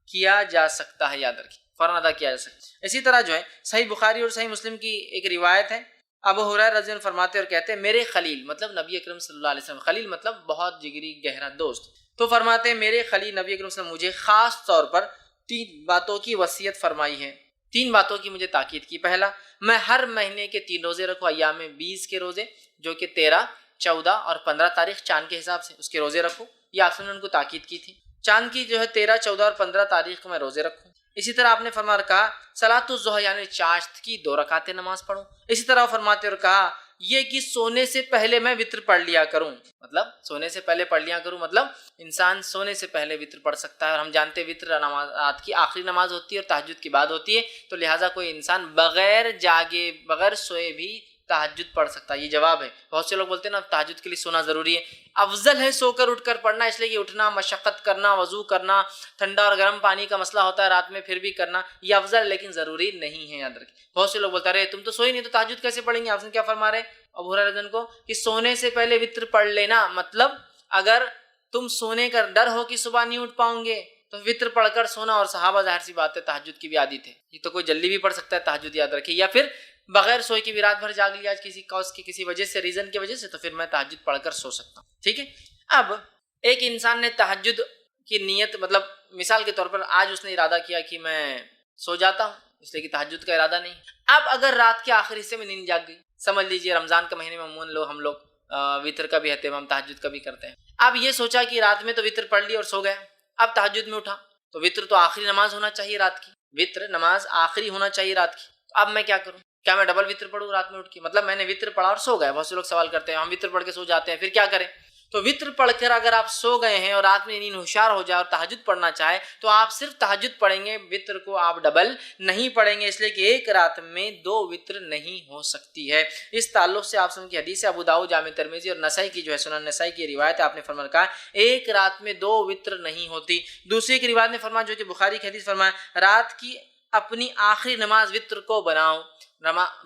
کیا جا سکتا ہے، یاد رکھیں فوراً ادا کیا جا سکتا ہے۔ اسی طرح جو ہے صحیح بخاری اور صحیح مسلم کی ایک روایت ہے، ابو ہریرہ رضی اللہ عنہ فرماتے اور کہتے ہیں میرے خلیل، مطلب نبی اکرم صلی اللہ علیہ وسلم، خلیل مطلب بہت جگری گہرا دوست، تو فرماتے ہیں میرے خلیل نبی اکرم صلی اللہ علیہ وسلم مجھے خاص طور پر 3 باتوں کی وصیت فرمائی ہے، 3 باتوں کی مجھے تاکید کی۔ پہلا، میں ہر مہینے کے 3 روزے رکھوں، ایام 20 کے روزے جو کہ 13، 14 اور 15 تاریخ چاند کے حساب سے اس کے روزے رکھوں، یہ آپ نے ان کو تاکید کی تھی، چاند کی جو ہے 13، 14 اور 15 تاریخ کو میں روزے رکھوں۔ اسی طرح آپ نے فرمایا کہا صلاۃ الضحیٰ یعنی چاشت کی 2 رکعتیں نماز پڑھوں۔ اسی طرح فرماتے اور کہا یہ کہ سونے سے پہلے میں وطر پڑھ لیا کروں، مطلب سونے سے پہلے پڑھ لیا کروں، مطلب انسان سونے سے پہلے وطر پڑھ سکتا ہے، اور ہم جانتے ہیں وطر نماز رات کی آخری نماز ہوتی ہے اور تہجد کی بعد ہوتی ہے، تو لہٰذا کوئی انسان بغیر جاگے بغیر سوئے بھی تہجد پڑھ سکتا ہے۔ یہ جواب ہے، بہت سے لوگ بولتے ہیں نا تہجد کے لیے سونا ضروری ہے، افضل ہے سو کر اٹھ کر پڑھنا، اس لیے کہ اٹھنا، مشقت کرنا، وضو کرنا، ٹھنڈا اور گرم پانی کا مسئلہ ہوتا ہے رات میں پھر بھی کرنا، یہ افضل ہے لیکن ضروری نہیں ہے، یاد رکھیں۔ بہت سے لوگ بولتے رہے تم تو سوئی نہیں تو تہجد کیسے پڑھیں گے، آپ نے کیا فرما رہے ابو ہریرہ رضی اللہ عنہ کو کہ سونے سے پہلے وطر پڑھ لینا، مطلب اگر تم سونے کا ڈر ہو کہ صبح نہیں اٹھ پاؤں گے تو وطر پڑھ کر سونا، اور صحابہ ظاہر سی بات ہے تہجد کی بھی عادی تھے، یہ تو کوئی جلدی بھی پڑھ سکتا ہے تہجد، یاد رکھیں، یا پھر بغیر سوئے کی بھی رات بھر جاگ لیا کسی کاز کی کسی وجہ سے، ریزن کی وجہ سے، تو پھر میں تہجد پڑھ کر سو سکتا ہوں، ٹھیک ہے۔ اب ایک انسان نے تہجد کی نیت، مطلب مثال کے طور پر آج اس نے ارادہ کیا کہ میں سو جاتا ہوں، اس لیے کہ تہجد کا ارادہ نہیں، اب اگر رات کے آخر حصے میں نیند جاگ گئی، سمجھ لیجئے رمضان کے مہینے میں عموماً ہم لوگ وطر کا بھی اہتمام تہجد کا بھی کرتے ہیں، اب یہ سوچا کہ رات میں تو وطر پڑھ لی اور سو گیا، اب تہجد میں اٹھا تو وطر تو آخری نماز ہونا چاہیے رات کی، وطر نماز آخری ہونا چاہیے رات کی، اب میں کیا کروں، کیا میں ڈبل وطر پڑھوں رات میں اٹھ کے، مطلب میں نے وطر پڑھا اور سو گیا، بہت سے لوگ سوال کرتے ہیں ہم وطر پڑھ کے سو جاتے ہیں پھر کیا کریں، تو وطر پڑھ کر اگر آپ سو گئے ہیں اور رات میں نیند ہوشیار ہو جائے اور تہجد پڑھنا چاہے تو آپ صرف تہجد پڑھیں گے، وطر کو آپ ڈبل نہیں پڑھیں گے، اس لیے کہ ایک رات میں 2 وطر نہیں ہو سکتی ہے۔ اس تعلق سے آپ سن کی حدیث ابو داؤد جامع ترمذی اور نسائی کی جو ہے سنن نسائی کی روایت ہے، آپ نے فرمایا کہا ایک رات میں 2 وطر نہیں ہوتی۔ دوسری کی روایت نے فرمایا جو کہ بخاری کی حدیث فرمایا رات کی اپنی آخری نماز وطر کو بناؤ،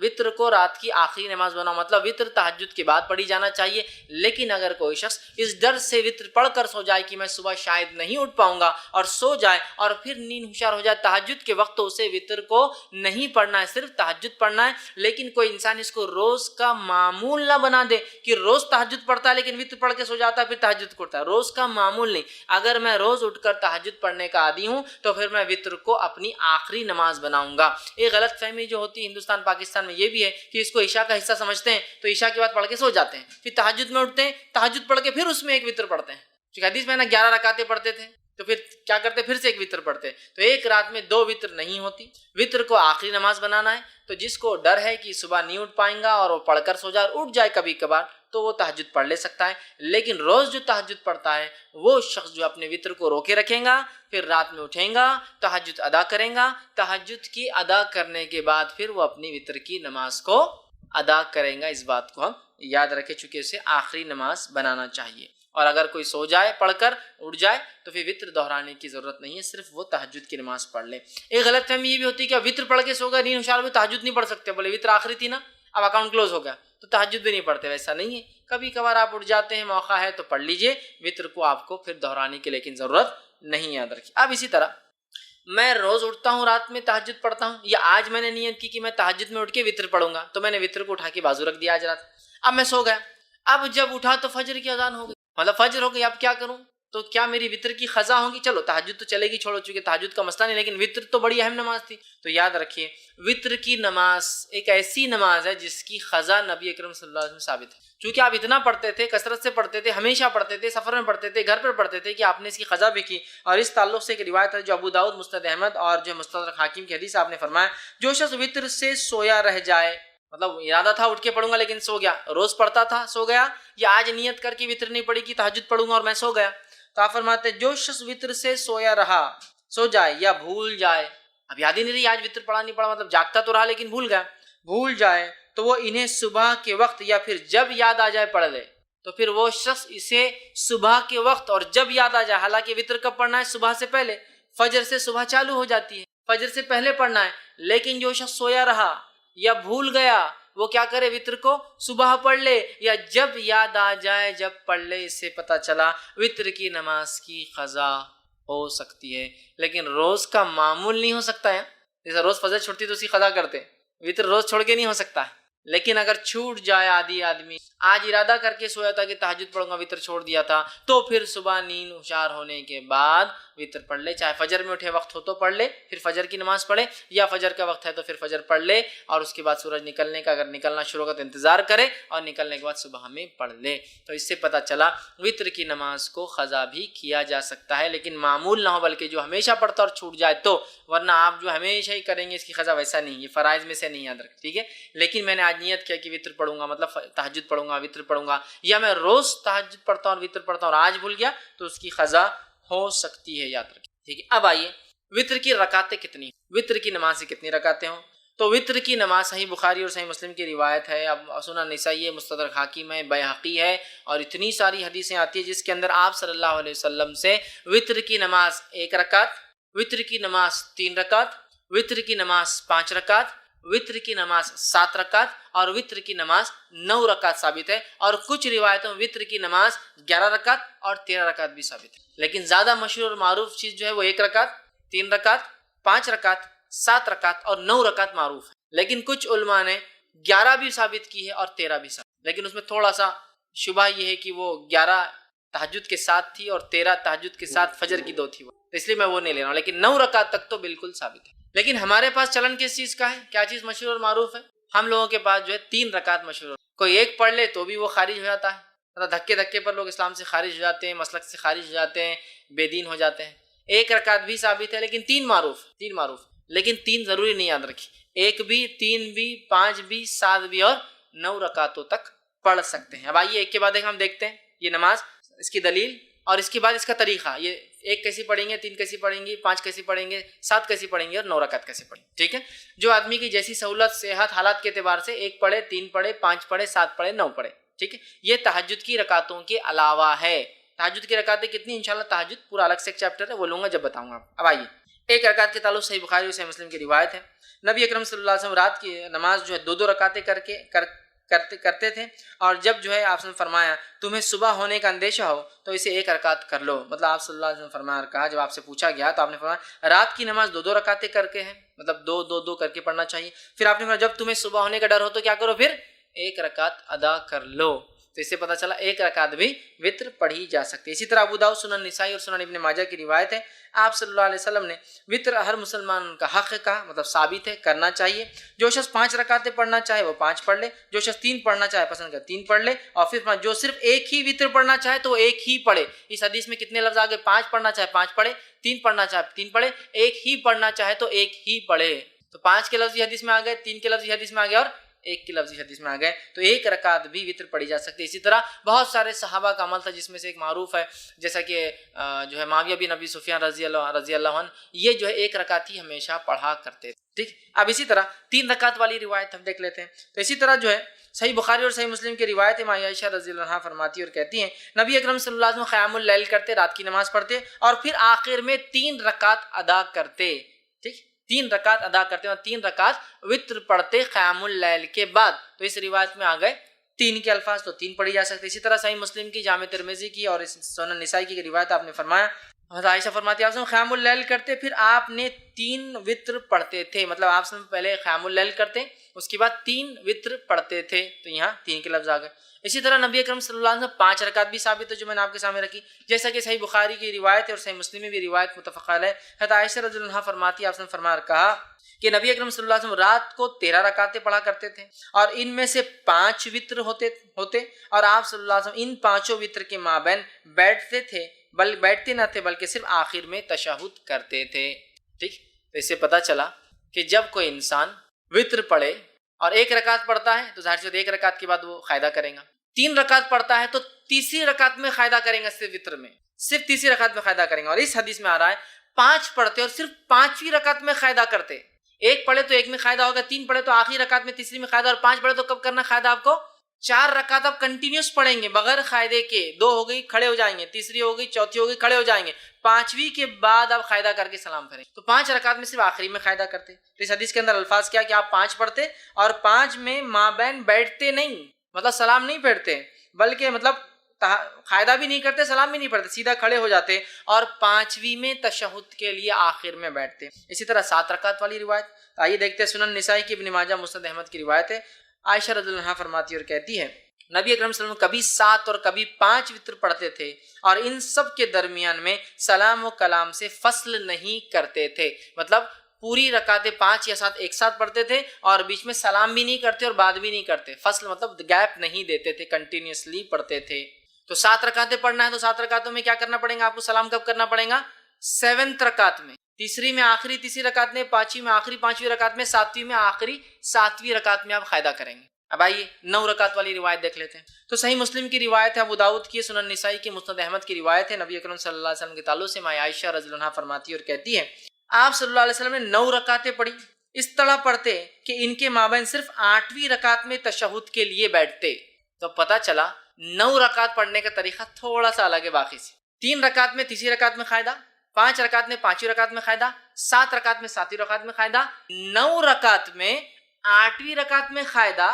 وطر کو رات کی آخری نماز بناؤ، مطلب وطر تہجد کے بعد پڑھی جانا چاہیے، لیکن اگر کوئی شخص اس ڈر سے وطر پڑھ کر سو جائے کہ میں صبح شاید نہیں اٹھ پاؤں گا اور سو جائے اور پھر نیند ہوشیار ہو جائے تہجد کے وقت، تو اسے وطر کو نہیں پڑھنا ہے، صرف تہجد پڑھنا ہے۔ لیکن کوئی انسان اس کو روز کا معمول نہ بنا دے کہ روز تہجد پڑھتا ہے لیکن وطر پڑھ کے سو جاتا ہے پھر تہجد کرتا ہے، روز کا معمول نہیں، اگر میں روز اٹھ کر تہجد پڑھنے کا عادی ہوں تو پھر میں وطر کو اپنی آخری نماز بناؤں گا۔ ایک غلط فہمی جو ہوتی ہے ہندوستان پاکستان میں یہ بھی ہے کہ اس کو عشاء کا حصہ سمجھتے ہیں تو عشاء کے بعد پڑھ کے سو جاتے ہیں، پھر تہجد میں اٹھتے ہیں، تہجد پڑھ کے پھر اس میں ایک وطر پڑھتے ہیں، کیونکہ حدیث میں نا 11 رکعتیں پڑھتے تھے تو پھر کیا کرتے پھر سے ایک وطر پڑھتے، تو ایک رات میں 2 وطر نہیں ہوتی، وطر کو آخری نماز بنانا ہے۔ تو جس کو ڈر ہے کہ صبح نہیں اٹھ پائیں گا اور وہ پڑھ کر سو جائے اور اٹھ جائے کبھی کبھار تو وہ تہجد پڑھ لے سکتا ہے، لیکن روز جو تہجد پڑھتا ہے وہ شخص جو اپنے وطر کو روکے رکھیں گا، پھر رات میں اٹھیں گا، تہجد ادا کریں گا، تہجد کی ادا کرنے کے بعد پھر وہ اپنی وطر کی نماز کو ادا کریں گا۔ اس بات کو ہم یاد رکھیں، چونکہ اسے آخری نماز بنانا چاہیے، اور اگر کوئی سو جائے پڑھ کر اٹھ جائے تو پھر وطر دہرانے کی ضرورت نہیں ہے، صرف وہ تہجد کی نماز پڑھ لے۔ ایک غلط فہمی یہ بھی ہوتی ہے کہ وطر پڑھ کے سو گئے، نیند ہوشیار ہوئی، تہجد نہیں پڑھ سکتے، بولے وطر آخری تھی نا، اب اکاؤنٹ کلوز ہو گیا تو تہجد بھی نہیں پڑھتے، ویسا نہیں ہے، کبھی کبھار آپ اٹھ جاتے ہیں، موقع ہے تو پڑھ لیجئے، وطر کو آپ کو پھر دہرانے کی لیکن ضرورت نہیں، یاد رکھیے۔ اب اسی طرح میں روز اٹھتا ہوں، رات میں تہجد پڑھتا ہوں، یا آج میں نے نیت کی کہ میں تہجد میں اٹھ کے وطر پڑھوں گا، تو میں نے وطر کو اٹھا کے بازو رکھ دیا آج رات، اب میں سو گیا، اب جب اٹھا تو فجر کی اذان ہو گئی، مطلب فجر ہو گئی، اب کیا کروں؟ تو کیا میری وطر کی قضا ہوگی؟ چلو تہجد تو چلے گی، چھوڑو، چونکہ تہجد کا مسئلہ نہیں، لیکن وطر تو بڑی اہم نماز تھی، تو یاد رکھیے وطر کی نماز ایک ایسی نماز ہے جس کی قضا نبی اکرم صلی اللہ علیہ وسلم ثابت ہے، چونکہ آپ اتنا پڑھتے تھے، کثرت سے پڑھتے تھے، ہمیشہ پڑھتے تھے، سفر میں پڑھتے تھے، گھر پر پڑھتے تھے، کہ آپ نے اس کی قضا بھی کی، اور اس تعلق سے ایک روایت ہے جو ابو داؤد، مسند احمد اور جو مستدرک حاکم کی حدیث، آپ نے فرمایا جو شخص وطر سے سویا رہ جائے، مطلب ارادہ تھا اٹھ کے پڑھوں گا لیکن سو گیا، روز پڑھتا تھا سو گیا، یا آج نیت کر کے وطر نہیں پڑھی کہ تہجد پڑھوں گا اور میں سو گیا، تو آپ فرماتے ہیں جو شخص وطر سے سویا رہا، سو جائے یا بھول جائے، اب یاد ہی نہیں رہی آج وطر پڑھا نہیں پڑھا، مطلب جاگتا تو رہا لیکن بھول گیا، بھول جائے تو وہ انہیں صبح کے وقت یا پھر جب یاد آ جائے پڑھ لے، تو پھر وہ شخص اسے صبح کے وقت اور جب یاد آ جائے، حالانکہ وطر کب پڑھنا ہے؟ صبح سے پہلے، فجر سے صبح چالو ہو جاتی ہے، فجر سے پہلے پڑھنا ہے، لیکن جو شخص سویا رہا یا بھول گیا وہ کیا کرے؟ وطر کو صبح پڑھ لے یا جب یاد آ جائے جب پڑھ لے، اس سے پتہ چلا وطر کی نماز کی قضا ہو سکتی ہے، لیکن روز کا معمول نہیں ہو سکتا ہے، جیسے روز فجر چھوٹتی تو اسی قضا کرتے، وطر روز چھوڑ کے نہیں ہو سکتا ہے، لیکن اگر چھوٹ جائے آدمی آج ارادہ کر کے سویا تھا کہ تہجد پڑھوں گا، وطر چھوڑ دیا تھا، تو پھر صبح نیند ہوشیار ہونے کے بعد وطر پڑھ لے، چاہے فجر میں اٹھے وقت ہو تو پڑھ لے، پھر فجر کی نماز پڑھے، یا فجر کا وقت ہے تو پھر فجر پڑھ لے، اور اس کے بعد سورج نکلنے کا اگر نکلنا شروع ہوگا تو انتظار کرے، اور نکلنے کے بعد صبح میں پڑھ لے، تو اس سے پتہ چلا وطر کی نماز کو قضا بھی کیا جا سکتا ہے، لیکن معمول نہ ہو، بلکہ جو ہمیشہ پڑھتا اور چھوٹ جائے تو، ورنہ آپ جو ہمیشہ ہی کریں گے اس کی قضا، ویسا نہیں، یہ فرائض میں سے نہیں، یاد رکھ، ٹھیک ہے، لیکن میں نے آج نیت کیا کہ وطر پڑھوں گا، مطلب تہجد پڑھوں گا، وطر پڑھوں گا، یا میں روز تہجد پڑھتا ہوں اور وطر پڑھتا ہوں اور آج بھول گیا، تو اس کی قضا ہو سکتی ہے، یاد رکھیں، ٹھیک ہے۔ اب آئیے وطر کی رکعتیں کتنی، وطر کی نماز سے کتنی رکعتیں ہوں؟ تو وطر کی نماز صحیح بخاری اور صحیح مسلم کی روایت ہے، اب سنن نسائی ہے، مستدرک حاکم ہے، بیہقی ہے، اور اتنی ساری حدیثیں آتی ہیں جس کے اندر آپ صلی اللہ علیہ وسلم سے وطر کی نماز 1 رکعت، وطر کی نماز 3 رکعت، وطر کی نماز 5 رکعت، وطر کی نماز 7 رکعت اور وطر کی نماز 9 رکعت ثابت ہے، اور کچھ روایتوں میں وطر کی نماز 11 رکعت اور 13 رکعت بھی ثابت ہے، لیکن زیادہ مشہور اور معروف چیز جو ہے وہ 1 رکعت، 3 رکعت، 5 رکعت، 7 رکعت اور 9 رکعت معروف ہے، لیکن کچھ علماء نے 11 بھی ثابت کی ہے اور 13 بھی ثابت، لیکن اس میں تھوڑا سا شبہ یہ ہے کہ وہ 11 تہجد کے ساتھ تھی اور 13 تہجد کے ساتھ فجر کی 2 تھی، وہ اس لیے میں وہ نہیں لے رہا ہوں، لیکن 9 رکعت تک تو بالکل ثابت ہے۔ لیکن ہمارے پاس چلن کس چیز کا ہے؟ کیا چیز مشہور اور معروف ہے؟ ہم لوگوں کے پاس جو ہے 3 رکعت مشہور ہے، کوئی ایک پڑھ لے تو بھی وہ خارج ہو جاتا ہے، مطلب دھکے پر لوگ اسلام سے خارج ہو جاتے ہیں، مسلک سے خارج ہو جاتے ہیں، بے دین ہو جاتے ہیں۔ 1 رکعت بھی ثابت ہے، لیکن 3 معروف، لیکن 3 ضروری نہیں، یاد رکھیں، 1 بھی، 3 بھی، 5 بھی، 7 بھی اور 9 رکعتوں تک پڑھ سکتے ہیں۔ اب آئیے ایک کے بعد ایک ہم دیکھتے ہیں یہ نماز، اس کی دلیل اور اس کے بعد اس کا طریقہ، یہ 1 کیسی پڑھیں گے، 3 کیسی پڑھیں گے، 5 کیسی پڑھیں گے، 7 کیسی پڑھیں گے اور 9 رکعت کیسے پڑھیں گے، ٹھیک ہے۔ جو آدمی کی جیسی سہولت، صحت، حالات کے اعتبار سے 1 پڑھے، 3 پڑھے، 5 پڑھے، 7 پڑھے، 9 پڑھے، ٹھیک ہے۔ یہ تہجد کی رکعتوں کے علاوہ ہے۔ تہجد کی رکعتیں کتنی؟ انشاءاللہ تہجد پورا الگ سے ایک چیپٹر ہے، وہ لوں گا جب بتاؤں گا۔ اب آئیے 1 رکعت کے تعلق صحیح بخاری اور صحیح مسلم کی روایت ہے، نبی اکرم صلی اللہ علیہ وسلم رات کی نماز جو ہے 2 رکعتیں کرتے تھے، اور جب جو ہے آپ نے فرمایا تمہیں صبح ہونے کا اندیشہ ہو تو اسے 1 رکعت کر لو، مطلب آپ صلی اللہ علیہ وسلم فرمایا، کہا جب آپ سے پوچھا گیا تو آپ نے فرمایا رات کی نماز 2 رکعتیں کر کے ہے، مطلب 2 کر کے پڑھنا چاہیے، پھر آپ نے فرمایا جب تمہیں صبح ہونے کا ڈر ہو تو کیا کرو، پھر 1 رکعت ادا کر لو، تو اس سے پتہ چلا 1 رکعت بھی وطر پڑھی جا سکتی ہے۔ اسی طرح ابو داؤد، سنن نسائی اور سنن ابن ماجہ کی روایت ہے، آپ صلی اللہ علیہ وسلم نے وطر ہر مسلمان کا حق کہا، مطلب ثابت ہے، کرنا چاہیے، جو شخص 5 رکعتیں پڑھنا چاہے وہ 5 پڑھ لے، جو شخص 3 پڑھنا چاہے پسند کرے 3 پڑھ لے، اور پھر جو صرف 1 ہی وطر پڑھنا چاہے تو 1 ہی پڑھے۔ اس حدیث میں کتنے لفظ آگے؟ 5 پڑھنا چاہے 5 پڑھے، 3 پڑھنا چاہے 3 پڑھے، 1 ہی پڑھنا چاہے تو 1 ہی پڑھے، تو 5 کے لفظ یہ حدیث میں آ گئے، 3 کے لفظ یہ حدیث میں آ گئے اور ایک کی لفظی حدیث میں آ گئے تو ایک رکعت بھی وطر پڑھی جا سکتی ہے۔ اسی طرح بہت سارے صحابہ کا عمل تھا جس میں سے ایک معروف ہے جیسا کہ جو ہے معاویہ بن ابی سفیان رضی اللہ عنہ، یہ جو ہے ایک رکعت ہی ہمیشہ پڑھا کرتے تھے۔ ٹھیک، اب اسی طرح 3 رکعت والی روایت ہم دیکھ لیتے ہیں۔ تو اسی طرح جو ہے صحیح بخاری اور صحیح مسلم کی روایت ہے، ماں عائشہ رضی اللہ عنہا فرماتی اور کہتی ہیں نبی اکرم صلی اللہ علیہ وسلم قیام اللیل کرتے، رات کی نماز پڑھتے اور پھر آخر میں 3 رکعت ادا کرتے۔ ٹھیک، 3 رکعت ادا کرتے اور 3 رکعت وطر پڑھتے قیام اللیل کے بعد۔ تو اس روایت میں آ گئے 3 کے الفاظ، تو 3 پڑھی جا سکتے۔ اسی طرح صحیح مسلم کی، جامع ترمذی کی اور سنن نسائی کی روایت آپ نے فرمایا، حضرت عائشہ فرماتی آپ قیام اللیل کرتے پھر آپ نے 3 وطر پڑھتے تھے، مطلب آپ سے پہلے قیام اللیل کرتے اس کے بعد 3 وطر پڑھتے تھے، تو یہاں 3 کے لفظ آ گئے۔ اسی طرح نبی اکرم صلی اللہ علیہ وسلم 5 رکعت بھی ثابت ہے جو میں نے آپ کے سامنے رکھی، جیسا کہ صحیح بخاری کی روایت ہے اور صحیح مسلم میں بھی روایت متفق علیہ۔ حضرت عائشہ رضی اللہ عنہا فرماتی آپ نے فرمایا کہا کہ نبی اکرم صلی اللہ علیہ وسلم رات کو 13 رکعتیں پڑھا کرتے تھے اور ان میں سے 5 وطر ہوتے اور آپ صلی اللہ علیہ وسلم ان 5 وطر کے مابین بیٹھتے نہ تھے بلکہ صرف آخر میں تشہد کرتے تھے۔ ٹھیک، تو اس سے پتہ چلا کہ جب کوئی انسان وطر پڑھے اور 1 رکعت پڑھتا ہے تو ظاہر سی بات 1 رکعت کے بعد وہ قاعدہ کرے گا، 3 رکعت پڑھتا ہے تو تیسری رکعت میں قاعدہ کریں گا، صرف وطر میں صرف تیسری رکعت میں قاعدہ کریں گا۔ اور اس حدیث میں آ رہا ہے 5 پڑھتے اور صرف 5ویں رکعت میں قاعدہ کرتے، 1 پڑھے تو 1 میں قاعدہ ہوگا، 3 پڑھے تو آخری رکعت میں تیسری میں قاعدہ، اور 5 پڑھے تو کب کرنا قاعدہ آپ کو؟ 4 رکعت آپ کنٹینیوس پڑھیں گے بغیر قاعدے کے، 2 ہو گئی کھڑے ہو جائیں گے، تیسری ہو گئی، چوتھی ہو گئی کھڑے ہو جائیں گے، 5ویں کے بعد آپ قاعدہ کر کے سلام پھیریں، تو 5 رکعت میں صرف آخری میں قاعدہ کرتے۔ تو اس حدیث کے اندر الفاظ کیا کہ آپ 5 پڑھتے اور 5 میں مابین بیٹھتے نہیں، مطلب سلام نہیں پھیرتے بلکہ مطلب قاعدہ بھی نہیں کرتے، سلام بھی نہیں پڑھتے، سیدھا کھڑے ہو جاتے اور 5ویں میں تشہد کے لیے آخر میں بیٹھتے۔ اسی طرح 7 رکعت والی روایت آئیے دیکھتے ہیں، سنن نسائی کی، ابن ماجہ، مسند احمد کی روایت ہے، عائشہ رضی اللہ عنہا فرماتی اور کہتی ہے نبی اکرم صلی اللہ علیہ وسلم کبھی 7 اور کبھی 5 وطر پڑھتے تھے اور ان سب کے درمیان میں سلام و کلام سے فصل نہیں کرتے تھے، مطلب پوری رکعتیں 5 یا 7 ایک ساتھ پڑھتے تھے اور بیچ میں سلام بھی نہیں کرتے اور بعد بھی نہیں کرتے، فصل مطلب گیپ نہیں دیتے تھے، کنٹینیوسلی پڑھتے تھے۔ تو 7 رکعتیں پڑھنا ہے تو 7 رکعتوں میں کیا کرنا پڑے گا آپ کو؟ سلام کب کرنا پڑے گا؟ 7th رکعت میں، تیسری میں آخری تیسری رکعت میں، 5ویں میں آخری 5ویں رکعت میں، 7ویں میں آخری 7ویں رکعت میں آپ قاعدہ کریں گے۔ اب آئیے 9 رکعت والی روایت دیکھ لیتے ہیں۔ تو صحیح مسلم کی روایت ہے، ابو داؤد کی، سنن نسائی کی، مسند احمد کی روایت ہے، نبی اکرم صلی اللہ علیہ وسلم کے تعلق سے ماں عائشہ رضی اللہ عنہا فرماتی اور کہتی ہے آپ صلی اللہ علیہ وسلم نے 9 رکعتیں پڑھی، اس طرح پڑھتے کہ ان کے مابین صرف 8ویں رکعت میں تشہد کے لیے بیٹھتے۔ تو پتہ چلا 9 رکعت پڑھنے کا طریقہ تھوڑا سا الگ ہے باقی سے۔ 3 رکعت میں تیسری رکعت میں قاعدہ، 5 رکعت میں 5ویں رکعت میں قاعدہ، 7 رکعت میں 7ویں رکعت میں قاعدہ، 9 رکعت میں 8ویں رکعت میں قاعدہ،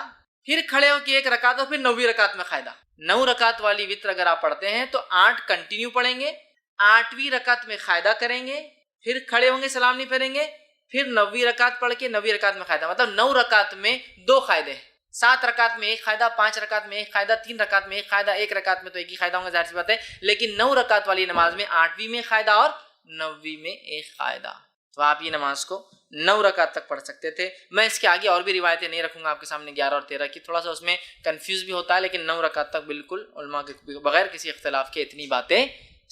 پھر کھڑے ہو کے 1 رکعت اور پھر 9ویں رکعت میں قاعدہ۔ 9 رکعت والی وطر اگر آپ پڑھتے ہیں تو 8 کنٹینیو پڑھیں گے، 8ویں رکعت میں قاعدہ کریں گے، پھر کھڑے ہوں گے، سلام نہیں پھیریں گے، پھر 9ویں رکعت پڑھ کے 9ویں رکعت میں قاعدہ، مطلب 9 رکعت میں 2 قاعدے ہیں، 7 رکعت میں 1 قاعدہ، 5 رکعت میں 1 قاعدہ، 3 رکعت میں 1 قاعدہ، 1 رکعت میں تو 1 ہی قاعدہ ہوگا ظاہر سی بات ہے، لیکن 9 رکعت والی نماز میں 8ویں میں قاعدہ اور 9ویں میں 1 قاعدہ۔ تو آپ یہ نماز کو 9 رکعت تک پڑھ سکتے تھے۔ میں اس کے آگے اور بھی روایتیں نہیں رکھوں گا آپ کے سامنے، 11 اور 13 کی، تھوڑا سا اس میں کنفیوز بھی ہوتا ہے، لیکن 9 رکعت تک بالکل علماء کے بغیر کسی اختلاف کے اتنی باتیں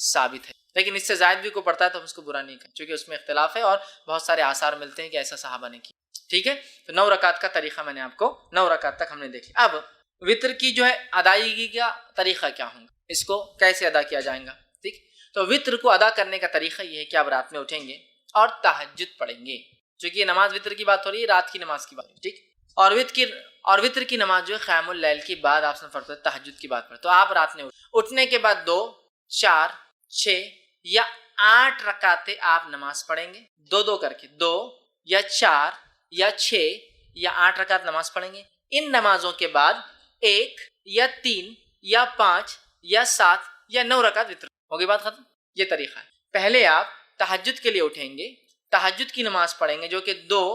ثابت ہے، لیکن اس سے زائد بھی کوئی پڑھتا ہے تو ہم اس کو برا نہیں کریں چونکہ اس میں اختلاف ہے اور بہت سارے آثار ملتے ہیں کہ ایسا صحابہ نے کیا۔ ٹھیک ہے، تو 9 رکعت کا طریقہ میں نے آپ کو 9 رکعت تک ہم نے دیکھی۔ اب وطر کی جو ہے ادائیگی کا طریقہ کیا ہوگا، اس کو کیسے ادا کیا جائے گا؟ ٹھیک، تو وطر کو ادا کرنے کا طریقہ یہ ہے کہ آپ رات میں اٹھیں گے اور تہجد پڑھیں گے، چونکہ یہ نماز وطر کی بات ہو رہی ہے، رات کی نماز کی بات، ٹھیک، اور وطر کی نماز جو ہے قیام اللیل کے بعد آپ سے فرض ہے، تہجد کی بات پر، تو آپ رات میں اٹھنے کے بعد 2، 4، 6 یا 8 رکعتیں آپ نماز پڑھیں گے، 2 کر کے، 2 یا 4 یا 6 یا 8 رکعت نماز پڑھیں گے۔ ان نمازوں کے بعد 1 یا 3 یا 5 یا 7 یا 9 رکعت وطر، ہوگی بات ختم۔ یہ طریقہ ہے، پہلے آپ تہجد کے لیے اٹھیں گے، تہجد کی نماز پڑھیں گے جو کہ 2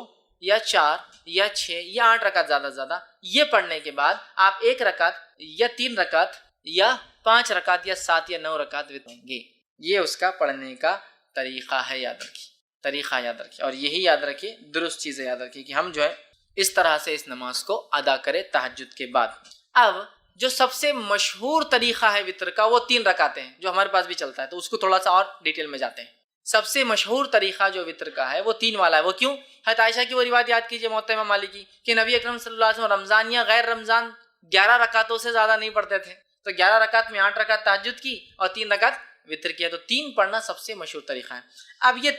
یا 4 یا 6 یا 8 رکعت زیادہ سے زیادہ، یہ پڑھنے کے بعد آپ 1 رکعت یا 3 رکعت یا 5 رکعت یا 7 یا 9 رکعت وطر گے۔ یہ اس کا پڑھنے کا طریقہ ہے، یاد رکھیے، طریقہ یاد رکھیے، اور یہی یاد رکھیے، درست چیزیں یاد رکھیے کہ ہم جو ہے اس طرح سے اس نماز کو ادا کریں تہجد کے بعد۔ اب جو سب سے مشہور طریقہ ہے وطر کا وہ 3 رکعتیں ہیں جو ہمارے پاس بھی چلتا ہے، تو اس کو تھوڑا سا اور ڈیٹیل میں جاتے ہیں۔ سب سے مشہور طریقہ جو وطر کا ہے وہ 3 والا ہے. وہ کیوں؟ حضرت عائشہ کی وہ روایت یاد کیجیے موطا امام مالک کی کہ نبی اکرم صلی اللہ علیہ وسلم رمضان یا غیر رمضان 11 رکعتوں سے زیادہ نہیں پڑھتے تھے. تو 11 رکعت میں 8 رکعت تہجد کی اور 3 رکعت وطر کی ہے. تو 3 پڑھنا سب سے مشہور طریقہ ہے. اب یہ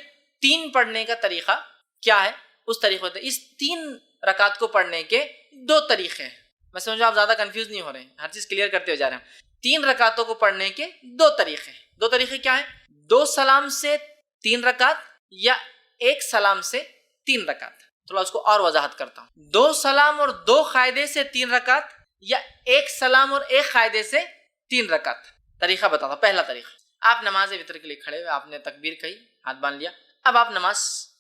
3 پڑھنے کا طریقہ کیا ہے؟ اس طریقے سے اس 3 رکعت کو پڑھنے کے 2 طریقے ہیں. میں سمجھو آپ زیادہ کنفیوز نہیں ہو رہے ہیں, ہر چیز کلیئر کرتے ہو جا رہے ہیں. 3 رکعتوں کو پڑھنے کے 2 طریقے. 2 طریقے کیا ہیں؟ 2 سلام سے 3 رکعت یا 1 سلام سے 3 رکعت. تھوڑا اس کو اور وضاحت کرتا ہوں. 2 سلام اور 2 قاعدے سے 3 رکعت یا 1 سلام اور 1 قاعدے سے 3 رکعت. طریقہ بتاتا ہوں. پہلا طریقہ, آپ نماز وطر کے لیے کھڑے ہوئے, آپ نے تکبیر کہی, ہاتھ باندھ لیا. اب آپ نماز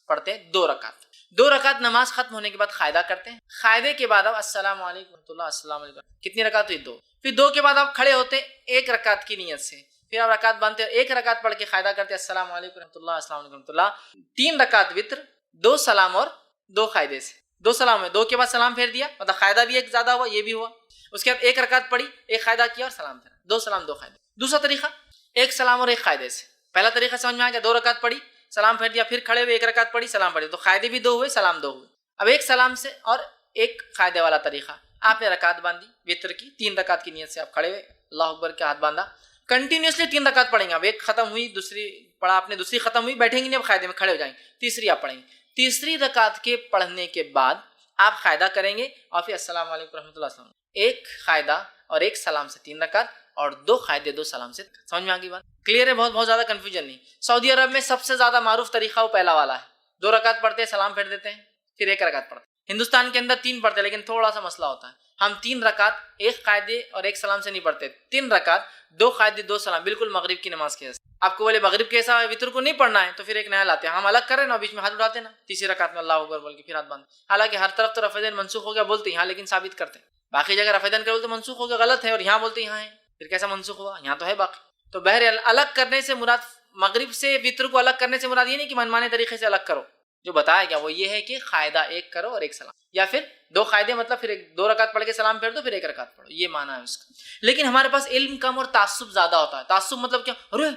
پڑھتے ہیں 2 رکعت. 2 رکعت نماز ختم ہونے کے بعد قاعدہ کرتے ہیں. قاعدے کے بعد آپ السلام علیکم ورحمۃ اللہ, السلام علیکم. کتنی رکعت ہوئی؟ 2. پھر 2 کے بعد آپ کھڑے ہوتے 1 رکعت کی نیت سے. پھر آپ رکعت باندھتے ہیں, 1 رکعت پڑھ کے قاعدہ کرتے ہیں السلام علیکم ورحمۃ اللہ, السلام علیکم ورحمۃ اللہ. 3 رکعت وطر, 2 سلام اور 2 قاعدے سے. 2 سلام ہے, 2 کے بعد سلام پھیر دیا, مطلب قاعدہ بھی ایک زیادہ ہوا, یہ بھی ہوا. اس کے بعد 1 رکعت پڑھی, 1 قاعدہ کیا اور سلام پھیرا. 2 سلام 2 قاعدے. دوسرا طریقہ 1 سلام اور 1 قاعدے سے. پہلا طریقہ سمجھ میں آ گیا, 2 رکعت پڑھی, سلام پھیر دیا, پھر کھڑے ہوئے 1 رکعت پڑھی, سلام پڑھی. تو قاعدے بھی 2 ہوئے, سلام 2 ہوئے. اب 1 سلام سے اور 1 قاعدے والا طریقہ, آپ نے رکعت باندھی وطر کی, 3 رکعت کی نیت سے آپ کھڑے ہوئے, اللہ اکبر کے ہاتھ باندھا. کنٹینیوسلی 3 رکعت پڑھیں گے. اب 1 ختم ہوئی, دوسری پڑھا آپ نے, دوسری ختم ہوئی, بیٹھیں گے نہیں, اب قاعدے میں کھڑے ہو جائیں گے. تیسری آپ پڑھیں گے. تیسری رکعت کے پڑھنے کے بعد آپ قاعدہ کریں گے اور پھر السلام علیکم ورحمۃ اللہ وسلم. 1 قاعدہ اور 1 سلام سے 3 رکعت اور 2 قاعدے 2 سلام سے. سمجھ میں آ گئی بات؟ کلیئر ہے؟ بہت زیادہ کنفیوژن نہیں. سعودی عرب میں سب سے زیادہ معروف طریقہ وہ پہلا والا ہے. 2 رکعت پڑھتے ہیں, سلام پھیر دیتے ہیں, پھر 1 رکعت پڑھتے ہیں. ہندوستان کے اندر 3 پڑھتے ہیں, لیکن تھوڑا سا مسئلہ ہوتا ہے. ہم 3 رکعت 1 قاعدے اور 1 سلام سے نہیں پڑھتے. 3 رکعت 2 قاعدے 2 سلام, بالکل مغرب کی نماز کے جیسا. آپ کو بولے مغرب کیسا ہے, وطر کو نہیں پڑھنا ہے, تو پھر ایک نیا لاتے ہیں. ہم الگ کر رہے ہیں نا, بیچ میں ہاتھ اٹھاتے ہیں نا, تیسری رکعت میں اللہ اکبر بول کے پھر ہاتھ باندھ. حالانکہ ہر طرف تو رفع دین منسوخ ہو گیا بولتے ہیں یہاں, لیکن ثابت کرتے ہیں. باقی جگہ رفع دین کرو تو منسوخ ہو گیا, غلط ہے, اور یہاں بولتے ہیں یہاں ہے, پھر کیسا منسوخ ہوا؟ یہاں تو ہے باقی. تو بہرحال الگ کرنے سے مراد, مغرب سے وطر کو الگ کرنے سے مراد یہ نہیں کہ منمانے طریقے سے الگ کرو. جو بتایا گیا وہ یہ ہے کہ قاعدہ 1 کرو اور 1 سلام, یا پھر 2 قاعدے, مطلب پھر 2 رکعت پڑھ کے سلام پھیر دو, پھر 1 رکعت پڑھو, یہ معنی ہے اس کا. لیکن ہمارے پاس علم کم اور تعصب زیادہ ہوتا ہے. تعصب مطلب کیا؟ ارے